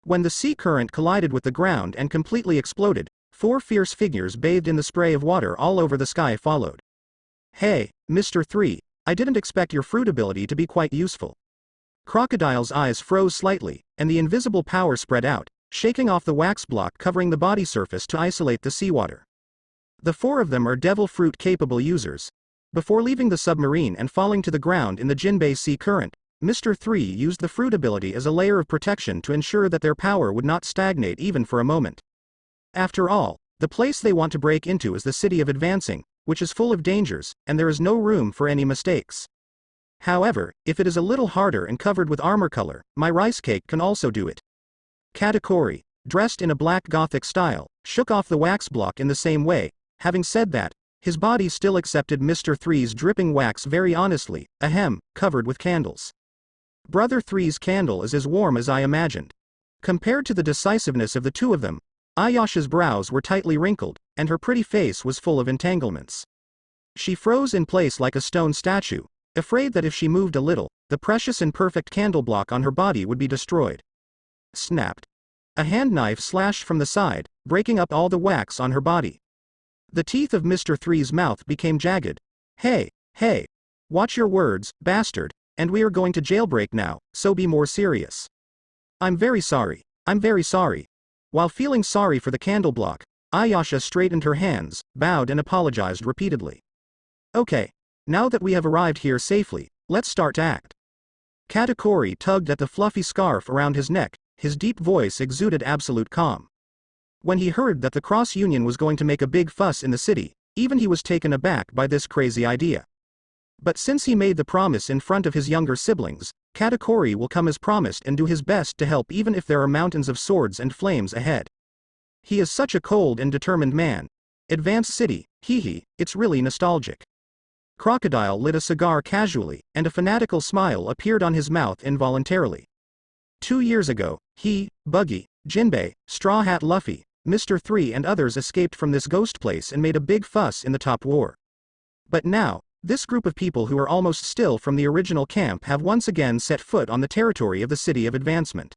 When the sea current collided with the ground and completely exploded, 4 fierce figures bathed in the spray of water all over the sky followed. Hey, Mr. 3, I didn't expect your fruit ability to be quite useful. Crocodile's eyes froze slightly, and the invisible power spread out, shaking off the wax block covering the body surface to isolate the seawater. The 4 of them are devil fruit-capable users. Before leaving the submarine and falling to the ground in the Jinbei Sea current, Mr. 3 used the fruit ability as a layer of protection to ensure that their power would not stagnate even for a moment. After all, the place they want to break into is the city of advancing, which is full of dangers, and there is no room for any mistakes. However, if it is a little harder and covered with armor color, my rice cake can also do it. Katakuri, dressed in a black Gothic style, shook off the wax block in the same way. Having said that, his body still accepted Mr. Three's dripping wax very honestly, ahem, covered with candles. Brother Three's candle is as warm as I imagined. Compared to the decisiveness of the two of them, Ayasha's brows were tightly wrinkled, and her pretty face was full of entanglements. She froze in place like a stone statue, afraid that if she moved a little, the precious and perfect candle block on her body would be destroyed. Snapped. A hand knife slashed from the side, breaking up all the wax on her body. The teeth of Mr. Three's mouth became jagged. Hey, watch your words, bastard, and we are going to jailbreak now, so be more serious. I'm very sorry. While feeling sorry for the candle block, Ayasha straightened her hands, bowed and apologized repeatedly. Okay, now that we have arrived here safely, let's start to act. Katakuri tugged at the fluffy scarf around his neck, his deep voice exuded absolute calm. When he heard that the Cross Union was going to make a big fuss in the city, even he was taken aback by this crazy idea. But since he made the promise in front of his younger siblings, Katakuri will come as promised and do his best to help even if there are mountains of swords and flames ahead. He is such a cold and determined man. Advanced City, it's really nostalgic. Crocodile lit a cigar casually, and a fanatical smile appeared on his mouth involuntarily. 2 years ago, he, Buggy, Jinbei, Straw Hat Luffy, Mr. Three and others escaped from this ghost place and made a big fuss in the top war. But now, this group of people who are almost still from the original camp have once again set foot on the territory of the City of Advancement.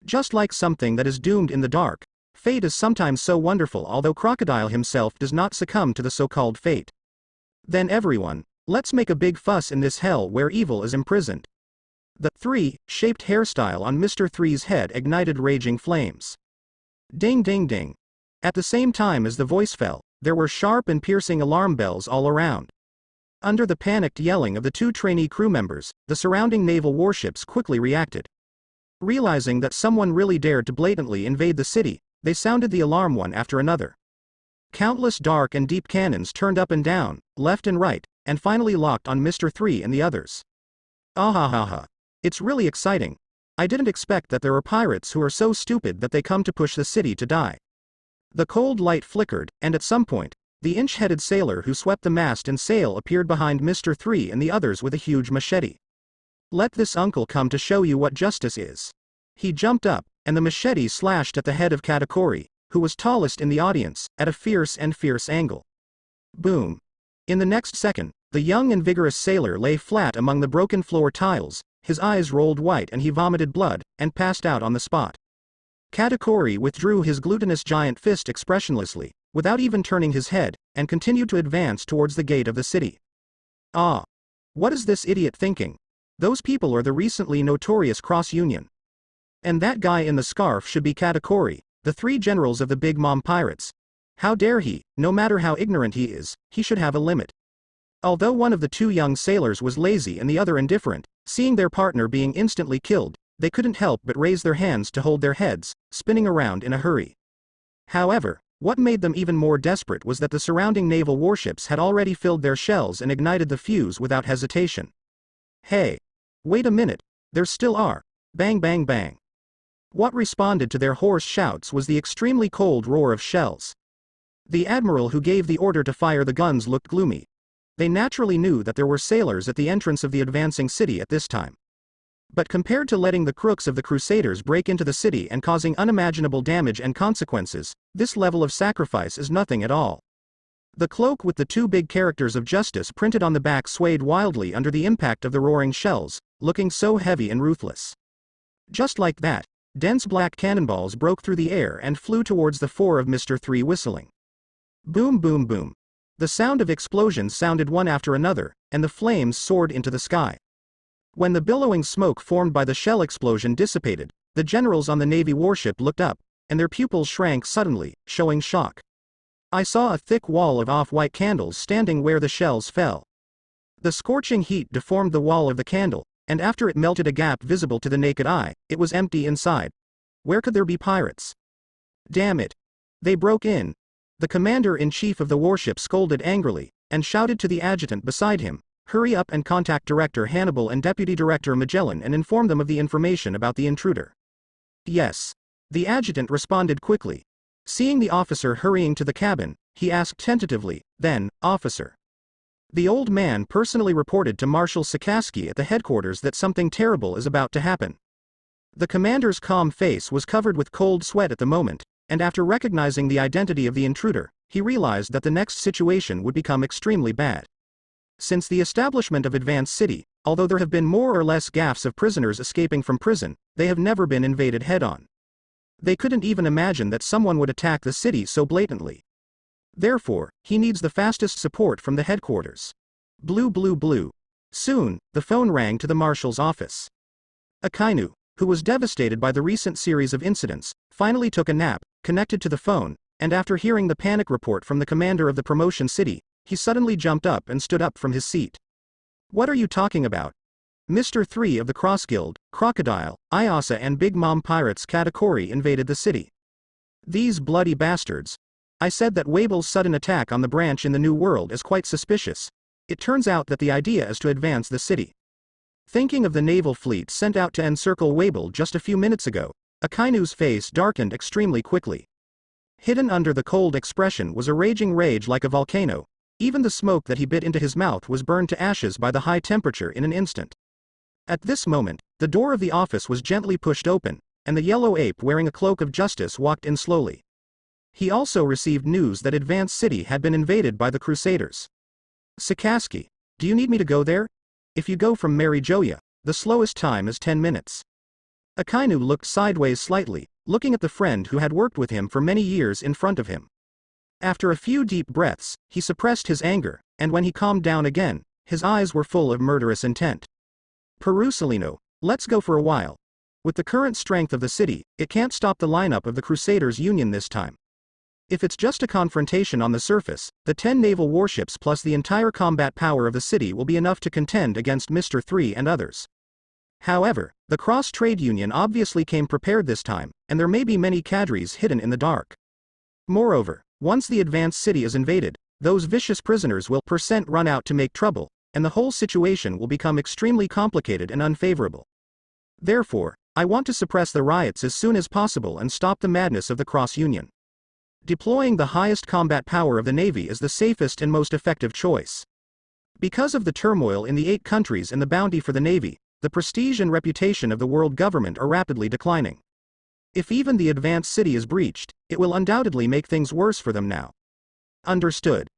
Just like something that is doomed in the dark, fate is sometimes so wonderful, although Crocodile himself does not succumb to the so-called fate. Then everyone, let's make a big fuss in this hell where evil is imprisoned. The three-shaped hairstyle on Mr. Three's head ignited raging flames. Ding ding ding. At the same time as the voice fell, there were sharp and piercing alarm bells all around. Under the panicked yelling of the 2 trainee crew members, the surrounding naval warships quickly reacted. Realizing that someone really dared to blatantly invade the city, they sounded the alarm one after another. Countless dark and deep cannons turned up and down, left and right, and finally locked on Mr. Three and the others. Ahahaha. It's really exciting. I didn't expect that there are pirates who are so stupid that they come to push the city to die. The cold light flickered, and at some point, the inch-headed sailor who swept the mast and sail appeared behind Mr. Three and the others with a huge machete. Let this uncle come to show you what justice is. He jumped up, and the machete slashed at the head of Katakuri, who was tallest in the audience, at a fierce angle. Boom. In the next second, the young and vigorous sailor lay flat among the broken floor tiles, his eyes rolled white and he vomited blood, and passed out on the spot. Katakuri withdrew his glutinous giant fist expressionlessly, without even turning his head, and continued to advance towards the gate of the city. Ah! What is this idiot thinking? Those people are the recently notorious Cross Union. And that guy in the scarf should be Katakuri, the 3 generals of the Big Mom Pirates. How dare he, no matter how ignorant he is, he should have a limit. Although one of the 2 young sailors was lazy and the other indifferent, seeing their partner being instantly killed, they couldn't help but raise their hands to hold their heads, spinning around in a hurry. However, what made them even more desperate was that the surrounding naval warships had already filled their shells and ignited the fuse without hesitation. Hey! Wait a minute, there still are. Bang bang bang. What responded to their hoarse shouts was the extremely cold roar of shells. The admiral who gave the order to fire the guns looked gloomy. They naturally knew that there were sailors at the entrance of the advancing city at this time. But compared to letting the crooks of the Crusaders break into the city and causing unimaginable damage and consequences, this level of sacrifice is nothing at all. The cloak with the 2 big characters of justice printed on the back swayed wildly under the impact of the roaring shells, looking so heavy and ruthless. Just like that, dense black cannonballs broke through the air and flew towards the 4 of Mr. Three whistling. Boom boom boom. The sound of explosions sounded one after another, and the flames soared into the sky. When the billowing smoke formed by the shell explosion dissipated, the generals on the Navy warship looked up, and their pupils shrank suddenly, showing shock. I saw a thick wall of off-white candles standing where the shells fell. The scorching heat deformed the wall of the candle, and after it melted a gap visible to the naked eye, it was empty inside. Where could there be pirates? Damn it. They broke in. The commander-in-chief of the warship scolded angrily, and shouted to the adjutant beside him, "Hurry up and contact Director Hannibal and Deputy Director Magellan and inform them of the information about the intruder." "Yes." The adjutant responded quickly. Seeing the officer hurrying to the cabin, he asked tentatively, "Then, officer?" The old man personally reported to Marshal Sakaski at the headquarters that something terrible is about to happen. The commander's calm face was covered with cold sweat at the moment, and after recognizing the identity of the intruder, he realized that the next situation would become extremely bad. Since the establishment of Advanced City, although there have been more or less gaffes of prisoners escaping from prison, they have never been invaded head-on. They couldn't even imagine that someone would attack the city so blatantly. Therefore, he needs the fastest support from the headquarters. Blue blue blue. Soon, the phone rang to the marshal's office. Akainu, who was devastated by the recent series of incidents, finally took a nap, connected to the phone, and after hearing the panic report from the commander of the promotion city, he suddenly jumped up and stood up from his seat. "What are you talking about?" Mr. 3 of the Cross Guild, Crocodile, Ayasa and Big Mom pirates Katakuri invaded the city. "These bloody bastards. I said that Weible's sudden attack on the branch in the New World is quite suspicious. It turns out that the idea is to advance the city." Thinking of the naval fleet sent out to encircle Weible just a few minutes ago, Akainu's face darkened extremely quickly. Hidden under the cold expression was a raging rage like a volcano. Even the smoke that he bit into his mouth was burned to ashes by the high temperature in an instant. At this moment, the door of the office was gently pushed open, and the yellow ape wearing a cloak of justice walked in slowly. He also received news that Advanced City had been invaded by the Crusaders. "Sakaski, do you need me to go there? If you go from Marijoya, the slowest time is 10 minutes. Akainu looked sideways slightly, looking at the friend who had worked with him for many years in front of him. After a few deep breaths, he suppressed his anger, and when he calmed down again, his eyes were full of murderous intent. "Perusalino, let's go for a while. With the current strength of the city, it can't stop the lineup of the Crusaders' Union this time. If it's just a confrontation on the surface, the 10 naval warships plus the entire combat power of the city will be enough to contend against Mr. 3 and others. However, the Cross-Trade Union obviously came prepared this time, and there may be many cadres hidden in the dark. Moreover, once the Advanced City is invaded, those vicious prisoners will run out to make trouble, and the whole situation will become extremely complicated and unfavorable. Therefore, I want to suppress the riots as soon as possible and stop the madness of the Cross Union. Deploying the highest combat power of the Navy is the safest and most effective choice. Because of the turmoil in the 8 countries and the bounty for the Navy, the prestige and reputation of the world government are rapidly declining. If even the Advanced City is breached, it will undoubtedly make things worse for them now. Understood.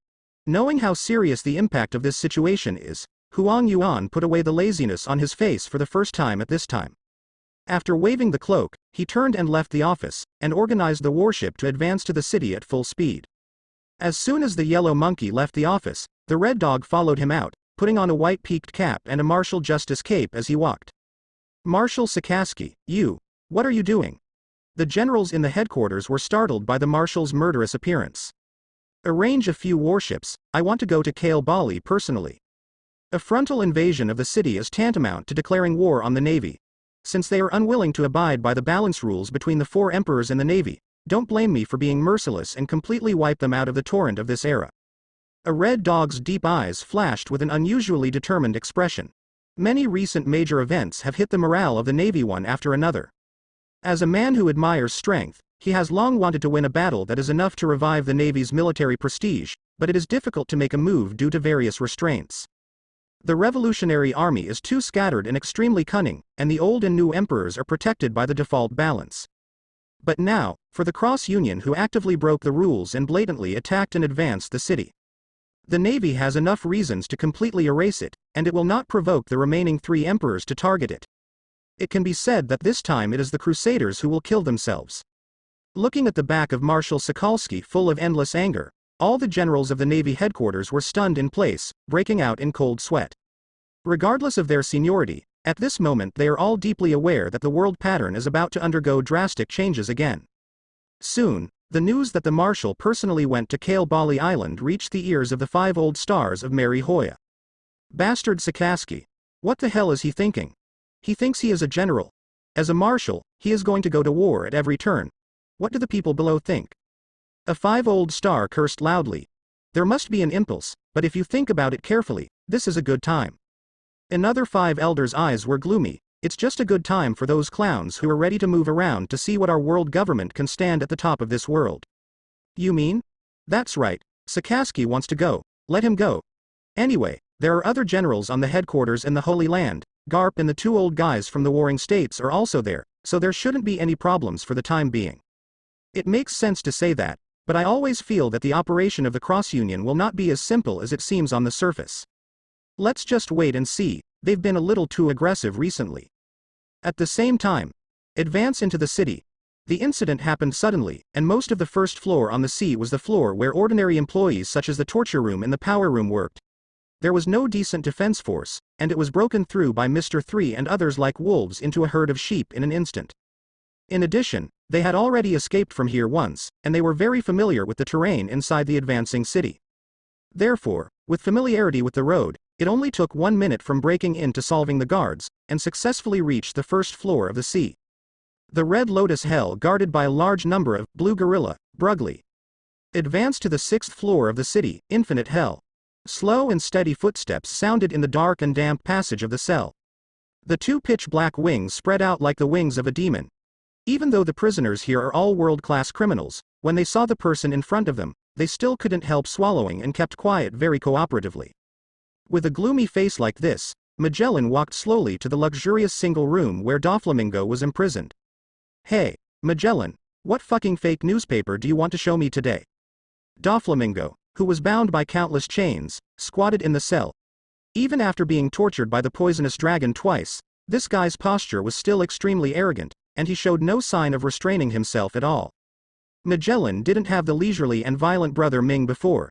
Knowing how serious the impact of this situation is, Huang Yuan put away the laziness on his face for the first time at this time. After waving the cloak, he turned and left the office, and organized the warship to advance to the city at full speed. As soon as the yellow monkey left the office, the red dog followed him out, putting on a white peaked cap and a martial justice cape as he walked. "Marshal Sakaski, what are you doing?" The generals in the headquarters were startled by the marshal's murderous appearance. "Arrange a few warships, I want to go to Kale Bali personally." A frontal invasion of the city is tantamount to declaring war on the Navy. Since they are unwilling to abide by the balance rules between the 4 emperors and the Navy, don't blame me for being merciless and completely wipe them out of the torrent of this era. A red dog's deep eyes flashed with an unusually determined expression. Many recent major events have hit the morale of the Navy one after another. As a man who admires strength, he has long wanted to win a battle that is enough to revive the Navy's military prestige, but it is difficult to make a move due to various restraints. The Revolutionary Army is too scattered and extremely cunning, and the old and new emperors are protected by the default balance. But now, for the Cross Union who actively broke the rules and blatantly attacked and advanced the city. The Navy has enough reasons to completely erase it, and it will not provoke the remaining 3 emperors to target it. It can be said that this time it is the Crusaders who will kill themselves. Looking at the back of Marshal Sokolsky full of endless anger, all the generals of the Navy headquarters were stunned in place, breaking out in cold sweat. Regardless of their seniority, at this moment they are all deeply aware that the world pattern is about to undergo drastic changes again. Soon, the news that the Marshal personally went to Kale Bali Island reached the ears of the 5 old stars of Mary Hoya. Bastard Sakaski. What the hell is he thinking? He thinks he is a general. As a marshal, he is going to go to war at every turn. What do the people below think? A five-old star cursed loudly. There must be an impulse, but if you think about it carefully, this is a good time. Another five elders' eyes were gloomy. It's just a good time for those clowns who are ready to move around to see what our world government can stand at the top of this world. You mean? That's right. Sakazuki wants to go. Let him go. Anyway, there are other generals on the headquarters in the Holy Land. Garp and the two old guys from the warring states are also there, so there shouldn't be any problems for the time being. It makes sense to say that, but I always feel that the operation of the cross-union will not be as simple as it seems on the surface. Let's just wait and see. They've been a little too aggressive recently. At the same time, advance into the city. The incident happened suddenly, and most of the first floor on the sea was the floor where ordinary employees such as the torture room and the power room worked. There was no decent defense force, and it was broken through by Mr. 3 and others like wolves into a herd of sheep in an instant. In addition, they had already escaped from here once, and they were very familiar with the terrain inside the advancing city. Therefore, with familiarity with the road, it only took 1 minute from breaking in to solving the guards, and successfully reached the first floor of the sea. The Red Lotus Hell guarded by a large number of Blue Gorilla, Brugly. Advance to the 6th floor of the city, Infinite Hell. Slow and steady footsteps sounded in the dark and damp passage of the cell. The two pitch-black wings spread out like the wings of a demon. Even though the prisoners here are all world-class criminals, when they saw the person in front of them, they still couldn't help swallowing and kept quiet very cooperatively. With a gloomy face like this, Magellan walked slowly to the luxurious single room where Doflamingo was imprisoned. Hey, Magellan, what fucking fake newspaper do you want to show me today? Doflamingo, who was bound by countless chains, squatted in the cell. Even after being tortured by the poisonous dragon twice, this guy's posture was still extremely arrogant, and he showed no sign of restraining himself at all. Magellan didn't have the leisurely and violent brother Ming before.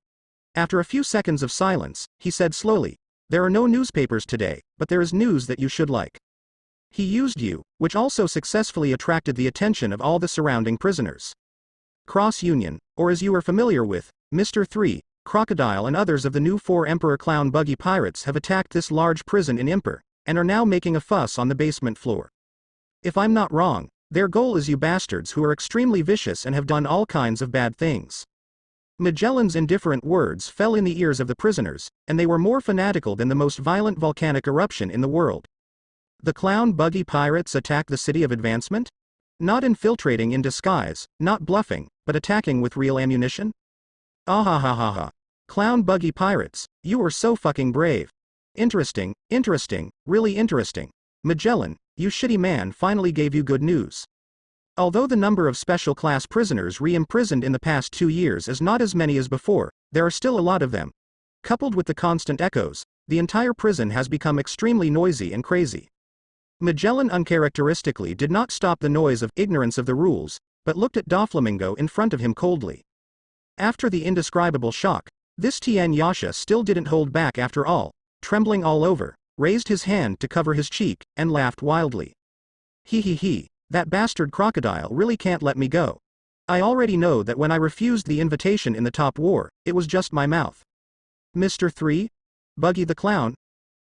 After a few seconds of silence, he said slowly, "There are no newspapers today, but there is news that you should like." He used you, which also successfully attracted the attention of all the surrounding prisoners. Cross-Union, or as you are familiar with, Mr. 3, Crocodile and others of the new 4 Emperor Clown Buggy Pirates have attacked this large prison in Imper, and are now making a fuss on the basement floor. If I'm not wrong, their goal is you bastards who are extremely vicious and have done all kinds of bad things. Magellan's indifferent words fell in the ears of the prisoners, and they were more fanatical than the most violent volcanic eruption in the world. The Clown Buggy Pirates attack the City of Advancement? Not infiltrating in disguise, not bluffing, but attacking with real ammunition? Ahahaha. Clown Buggy Pirates, you were so fucking brave. Interesting, really interesting. Magellan, you shitty man finally gave you good news. Although the number of special class prisoners re-imprisoned in the past 2 years is not as many as before, there are still a lot of them. Coupled with the constant echoes, the entire prison has become extremely noisy and crazy. Magellan uncharacteristically did not stop the noise of ignorance of the rules, but looked at Doflamingo in front of him coldly. After the indescribable shock, this Tien Yasha still didn't hold back after all, trembling all over, raised his hand to cover his cheek, and laughed wildly. He, that bastard crocodile really can't let me go. I already know that when I refused the invitation in the top war, it was just my mouth. Mr. 3? Buggy the Clown?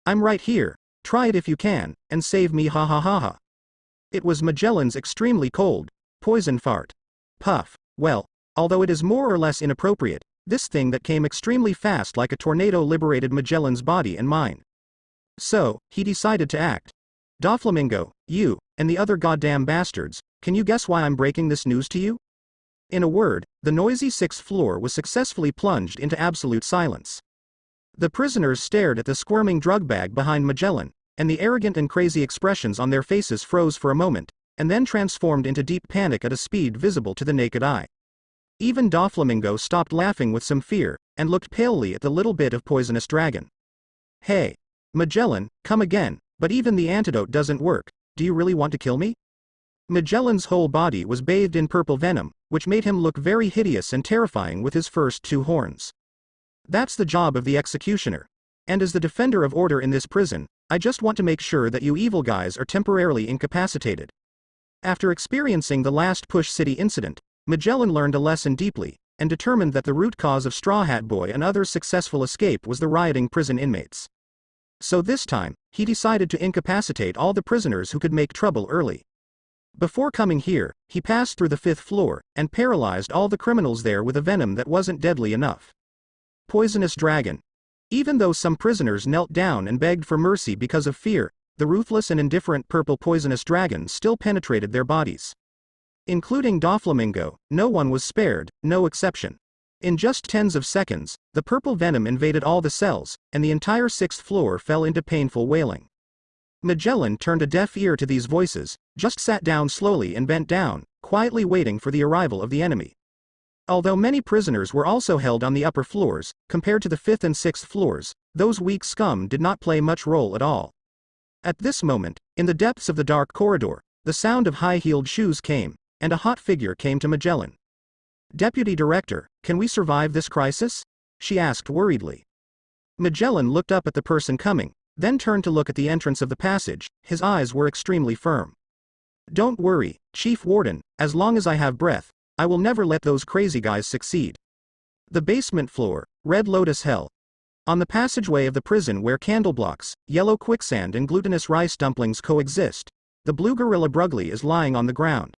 I'm right here, try it if you can, and save me ha ha ha ha. It was Magellan's extremely cold, poison fart. Puff, well, although it is more or less inappropriate, this thing that came extremely fast like a tornado liberated Magellan's body and mind. So, he decided to act. Doflamingo, you, and the other goddamn bastards, can you guess why I'm breaking this news to you? In a word, the noisy 6th floor was successfully plunged into absolute silence. The prisoners stared at the squirming drug bag behind Magellan, and the arrogant and crazy expressions on their faces froze for a moment, and then transformed into deep panic at a speed visible to the naked eye. Even Doflamingo stopped laughing with some fear, and looked palely at the little bit of poisonous dragon. Hey, Magellan, come again, but even the antidote doesn't work, do you really want to kill me? Magellan's whole body was bathed in purple venom, which made him look very hideous and terrifying with his first 2 horns. That's the job of the executioner. And as the defender of order in this prison, I just want to make sure that you evil guys are temporarily incapacitated. After experiencing the last Push City incident, Magellan learned a lesson deeply, and determined that the root cause of Straw Hat Boy and others' successful escape was the rioting prison inmates. So this time, he decided to incapacitate all the prisoners who could make trouble early. Before coming here, he passed through the 5th floor, and paralyzed all the criminals there with a venom that wasn't deadly enough. Poisonous dragon. Even though some prisoners knelt down and begged for mercy because of fear, the ruthless and indifferent purple poisonous dragon still penetrated their bodies. Including Doflamingo, no one was spared, no exception. In just tens of seconds, the purple venom invaded all the cells, and the entire 6th floor fell into painful wailing. Magellan turned a deaf ear to these voices, just sat down slowly and bent down, quietly waiting for the arrival of the enemy. Although many prisoners were also held on the upper floors, compared to the 5th and 6th floors, those weak scum did not play much role at all. At this moment, in the depths of the dark corridor, the sound of high-heeled shoes came, and a hot figure came to Magellan. "Deputy Director, can we survive this crisis?" she asked worriedly. Magellan looked up at the person coming, then turned to look at the entrance of the passage. His eyes were extremely firm. "Don't worry, Chief Warden, as long as I have breath, I will never let those crazy guys succeed." The basement floor, Red Lotus Hell. On the passageway of the prison where candle blocks, yellow quicksand and glutinous rice dumplings coexist, the blue gorilla Brugly is lying on the ground.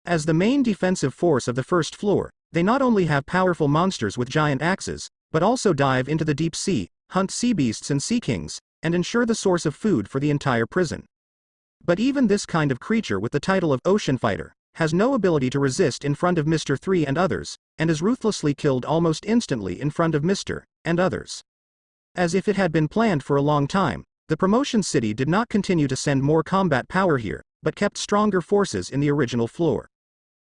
As the main defensive force of the 1st floor, they not only have powerful monsters with giant axes, but also dive into the deep sea, hunt sea beasts and sea kings, and ensure the source of food for the entire prison. But even this kind of creature with the title of Ocean Fighter has no ability to resist in front of Mr. 3 and others, and is ruthlessly killed almost instantly in front of Mr. and others. As if it had been planned for a long time, the Promotion City did not continue to send more combat power here, but kept stronger forces in the original floor.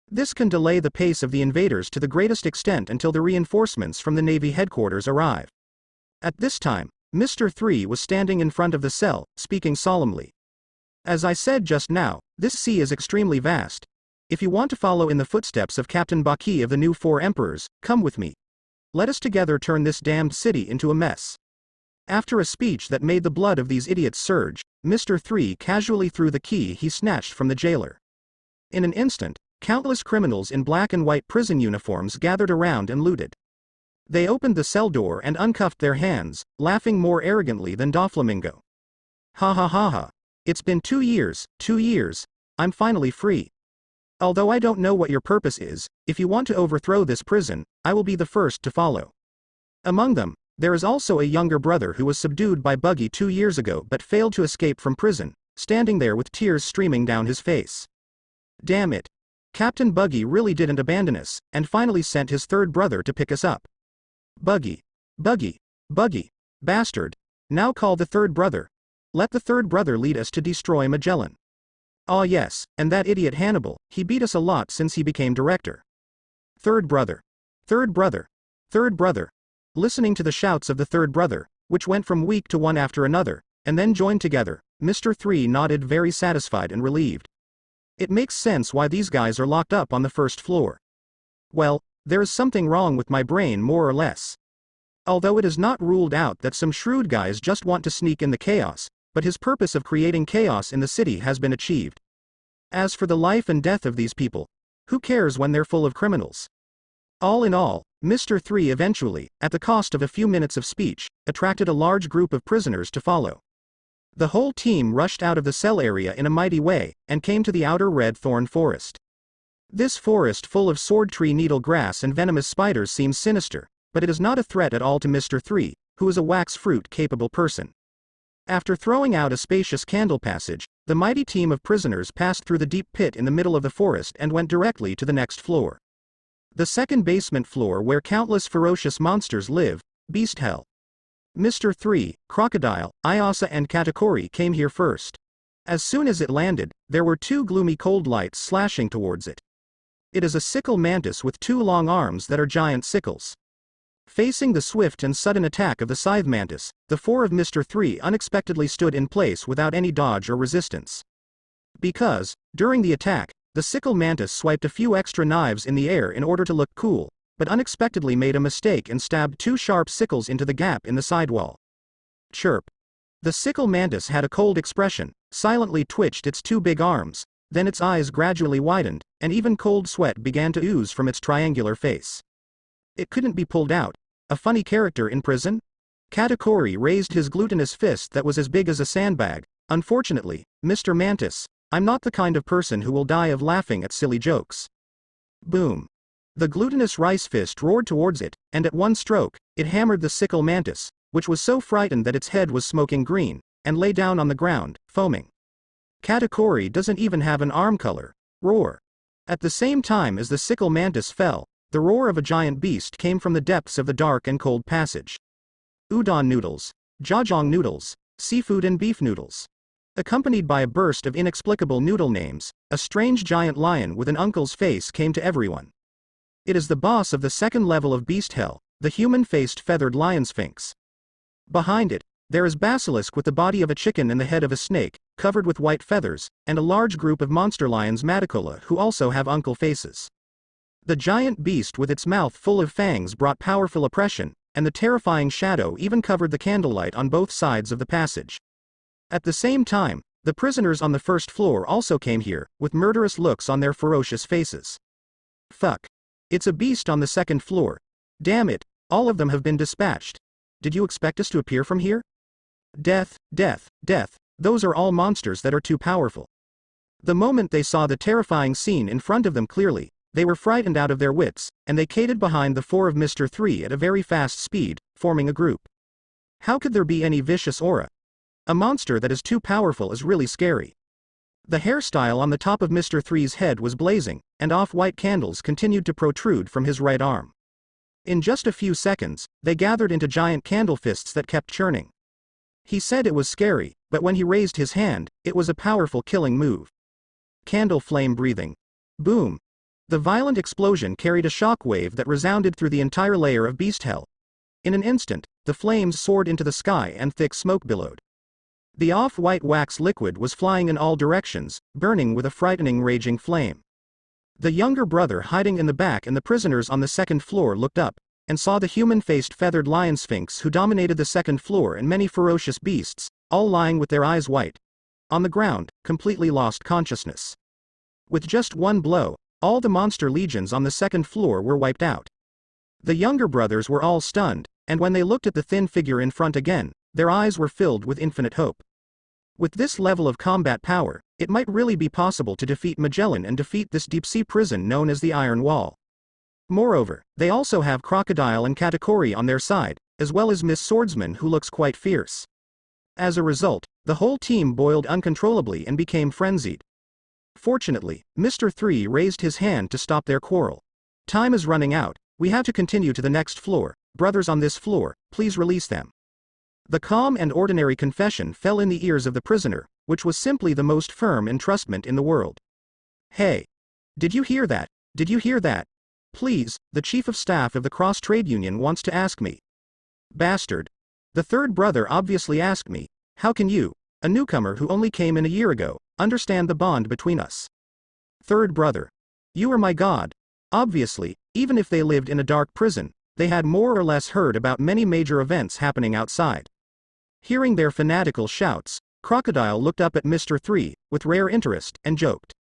This can delay the pace of the invaders to the greatest extent until the reinforcements from the Navy headquarters arrive. At this time, Mr. 3 was standing in front of the cell, speaking solemnly. "As I said just now, this sea is extremely vast. If you want to follow in the footsteps of Captain Baki of the new 4 emperors, come with me. Let us together turn this damned city into a mess." After a speech that made the blood of these idiots surge, Mr. 3 casually threw the key he snatched from the jailer. In an instant, countless criminals in black and white prison uniforms gathered around and looted. They opened the cell door and uncuffed their hands, laughing more arrogantly than Doflamingo. "Ha ha ha ha. It's been 2 years, 2 years, I'm finally free. Although I don't know what your purpose is, if you want to overthrow this prison, I will be the first to follow." Among them, there is also a younger brother who was subdued by Buggy 2 years ago but failed to escape from prison, standing there with tears streaming down his face. "Damn it. Captain Buggy really didn't abandon us, and finally sent his 3rd brother to pick us up. Buggy. Buggy. Buggy. Bastard. Now call the 3rd brother. Let the 3rd brother lead us to destroy Magellan. Ah yes, and that idiot Hannibal, he beat us a lot since he became director. 3rd brother. 3rd brother. 3rd brother." Listening to the shouts of the 3rd brother, which went from weak to one after another, and then joined together, Mr. 3 nodded very satisfied and relieved. It makes sense why these guys are locked up on the 1st floor. Well, there is something wrong with my brain more or less. Although it is not ruled out that some shrewd guys just want to sneak in the chaos, but his purpose of creating chaos in the city has been achieved. As for the life and death of these people, who cares when they're full of criminals? All in all, Mr. 3 eventually, at the cost of a few minutes of speech, attracted a large group of prisoners to follow. The whole team rushed out of the cell area in a mighty way, and came to the outer red thorn forest. This forest full of sword tree needle grass and venomous spiders seems sinister, but it is not a threat at all to Mr. 3, who is a wax fruit capable person. After throwing out a spacious candle passage, the mighty team of prisoners passed through the deep pit in the middle of the forest and went directly to the next floor. The 2nd basement floor where countless ferocious monsters live, Beast Hell. Mr. 3, Crocodile, Ayasa and Katakuri came here first. As soon as it landed, there were 2 gloomy cold lights slashing towards it. It is a sickle mantis with 2 long arms that are giant sickles. Facing the swift and sudden attack of the scythe mantis, the 4 of Mr. 3 unexpectedly stood in place without any dodge or resistance. Because, during the attack, the sickle mantis swiped a few extra knives in the air in order to look cool, but unexpectedly made a mistake and stabbed 2 sharp sickles into the gap in the sidewall. Chirp. The sickle mantis had a cold expression, silently twitched its 2 big arms, then its eyes gradually widened, and even cold sweat began to ooze from its triangular face. It couldn't be pulled out. A funny character in prison? Katakuri raised his glutinous fist that was as big as a sandbag. Unfortunately, Mr. Mantis, I'm not the kind of person who will die of laughing at silly jokes. Boom. The glutinous rice fist roared towards it, and at one stroke, it hammered the sickle mantis, which was so frightened that its head was smoking green, and lay down on the ground, foaming. Katakuri doesn't even have an arm color. Roar. At the same time as the sickle mantis fell, the roar of a giant beast came from the depths of the dark and cold passage. Udon noodles, jajang noodles, seafood and beef noodles. Accompanied by a burst of inexplicable noodle names, a strange giant lion with an uncle's face came to everyone. It is the boss of the second level of Beast Hell, the human-faced feathered lion sphinx. Behind it, there is Basilisk with the body of a chicken and the head of a snake, covered with white feathers, and a large group of monster lions Matacola who also have uncle faces. The giant beast with its mouth full of fangs brought powerful oppression, and the terrifying shadow even covered the candlelight on both sides of the passage. At the same time, the prisoners on the first floor also came here, with murderous looks on their ferocious faces. Fuck. It's a beast on the second floor. Damn it, all of them have been dispatched. Did you expect us to appear from here? Death, death, death, those are all monsters that are too powerful. The moment they saw the terrifying scene in front of them clearly, they were frightened out of their wits, and they caded behind the four of Mr. 3 at a very fast speed, forming a group. How could there be any vicious aura? A monster that is too powerful is really scary. The hairstyle on the top of Mr. 3's head was blazing, and off-white candles continued to protrude from his right arm. In just a few seconds, they gathered into giant candle fists that kept churning. He said it was scary, but when he raised his hand, it was a powerful killing move. Candle flame breathing. Boom. The violent explosion carried a shock wave that resounded through the entire layer of Beast Hell. In an instant, the flames soared into the sky and thick smoke billowed. The off-white wax liquid was flying in all directions, burning with a frightening raging flame. The younger brother hiding in the back and the prisoners on the second floor looked up, and saw the human-faced feathered lion sphinx who dominated the second floor and many ferocious beasts, all lying with their eyes white. On the ground, completely lost consciousness. With just one blow, all the monster legions on the second floor were wiped out. The younger brothers were all stunned, and when they looked at the thin figure in front again, their eyes were filled with infinite hope. With this level of combat power, it might really be possible to defeat Magellan and defeat this deep-sea prison known as the Iron Wall. Moreover, they also have Crocodile and Katakuri on their side, as well as Miss Swordsman who looks quite fierce. As a result, the whole team boiled uncontrollably and became frenzied. Fortunately, Mr. 3 raised his hand to stop their quarrel. Time is running out, we have to continue to the next floor. Brothers on this floor, please release them. The calm and ordinary confession fell in the ears of the prisoner, which was simply the most firm entrustment in the world. Hey! Did you hear that? Did you hear that? Please, the chief of staff of the Cross Trade Union wants to ask me. Bastard. The third brother obviously asked me, how can you, a newcomer who only came in a year ago, understand the bond between us? Third brother. You are my god. Obviously, even if they lived in a dark prison, they had more or less heard about many major events happening outside. Hearing their fanatical shouts, Crocodile looked up at Mr. 3, with rare interest, and joked.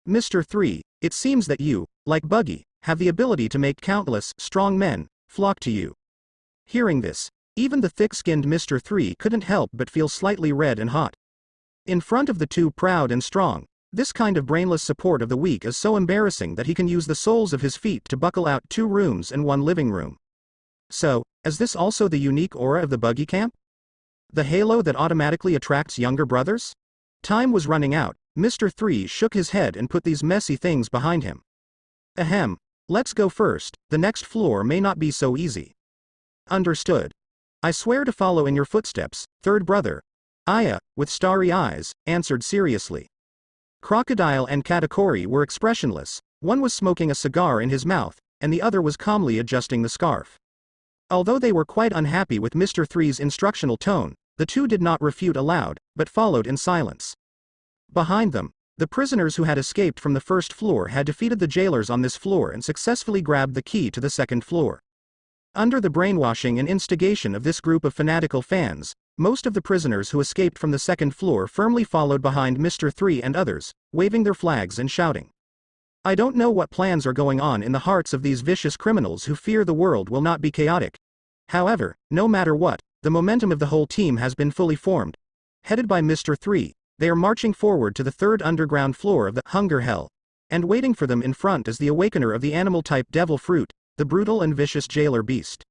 Mr. 3, it seems that you, like Buggy, have the ability to make countless, strong men, flock to you. Hearing this, even the thick-skinned Mr. 3 couldn't help but feel slightly red and hot. In front of the two proud and strong, this kind of brainless support of the weak is so embarrassing that he can use the soles of his feet to buckle out 2 rooms and 1 living room. So, is this also the unique aura of the Buggy camp? The halo that automatically attracts younger brothers? Time was running out, Mr. 3 shook his head and put these messy things behind him. Ahem, let's go first, the next floor may not be so easy. Understood. I swear to follow in your footsteps, third brother. Aya, with starry eyes, answered seriously. Crocodile and Katakuri were expressionless, one was smoking a cigar in his mouth, and the other was calmly adjusting the scarf. Although they were quite unhappy with Mr. 3's instructional tone, the two did not refute aloud, but followed in silence. Behind them, the prisoners who had escaped from the first floor had defeated the jailers on this floor and successfully grabbed the key to the second floor. Under the brainwashing and instigation of this group of fanatical fans, most of the prisoners who escaped from the second floor firmly followed behind Mr. 3 and others, waving their flags and shouting. I don't know what plans are going on in the hearts of these vicious criminals who fear the world will not be chaotic. However, no matter what, the momentum of the whole team has been fully formed. Headed by Mr. 3, They are marching forward to the third underground floor of the Hunger Hell. And waiting for them in front is the awakener of the animal-type devil fruit, the brutal and vicious jailer beast.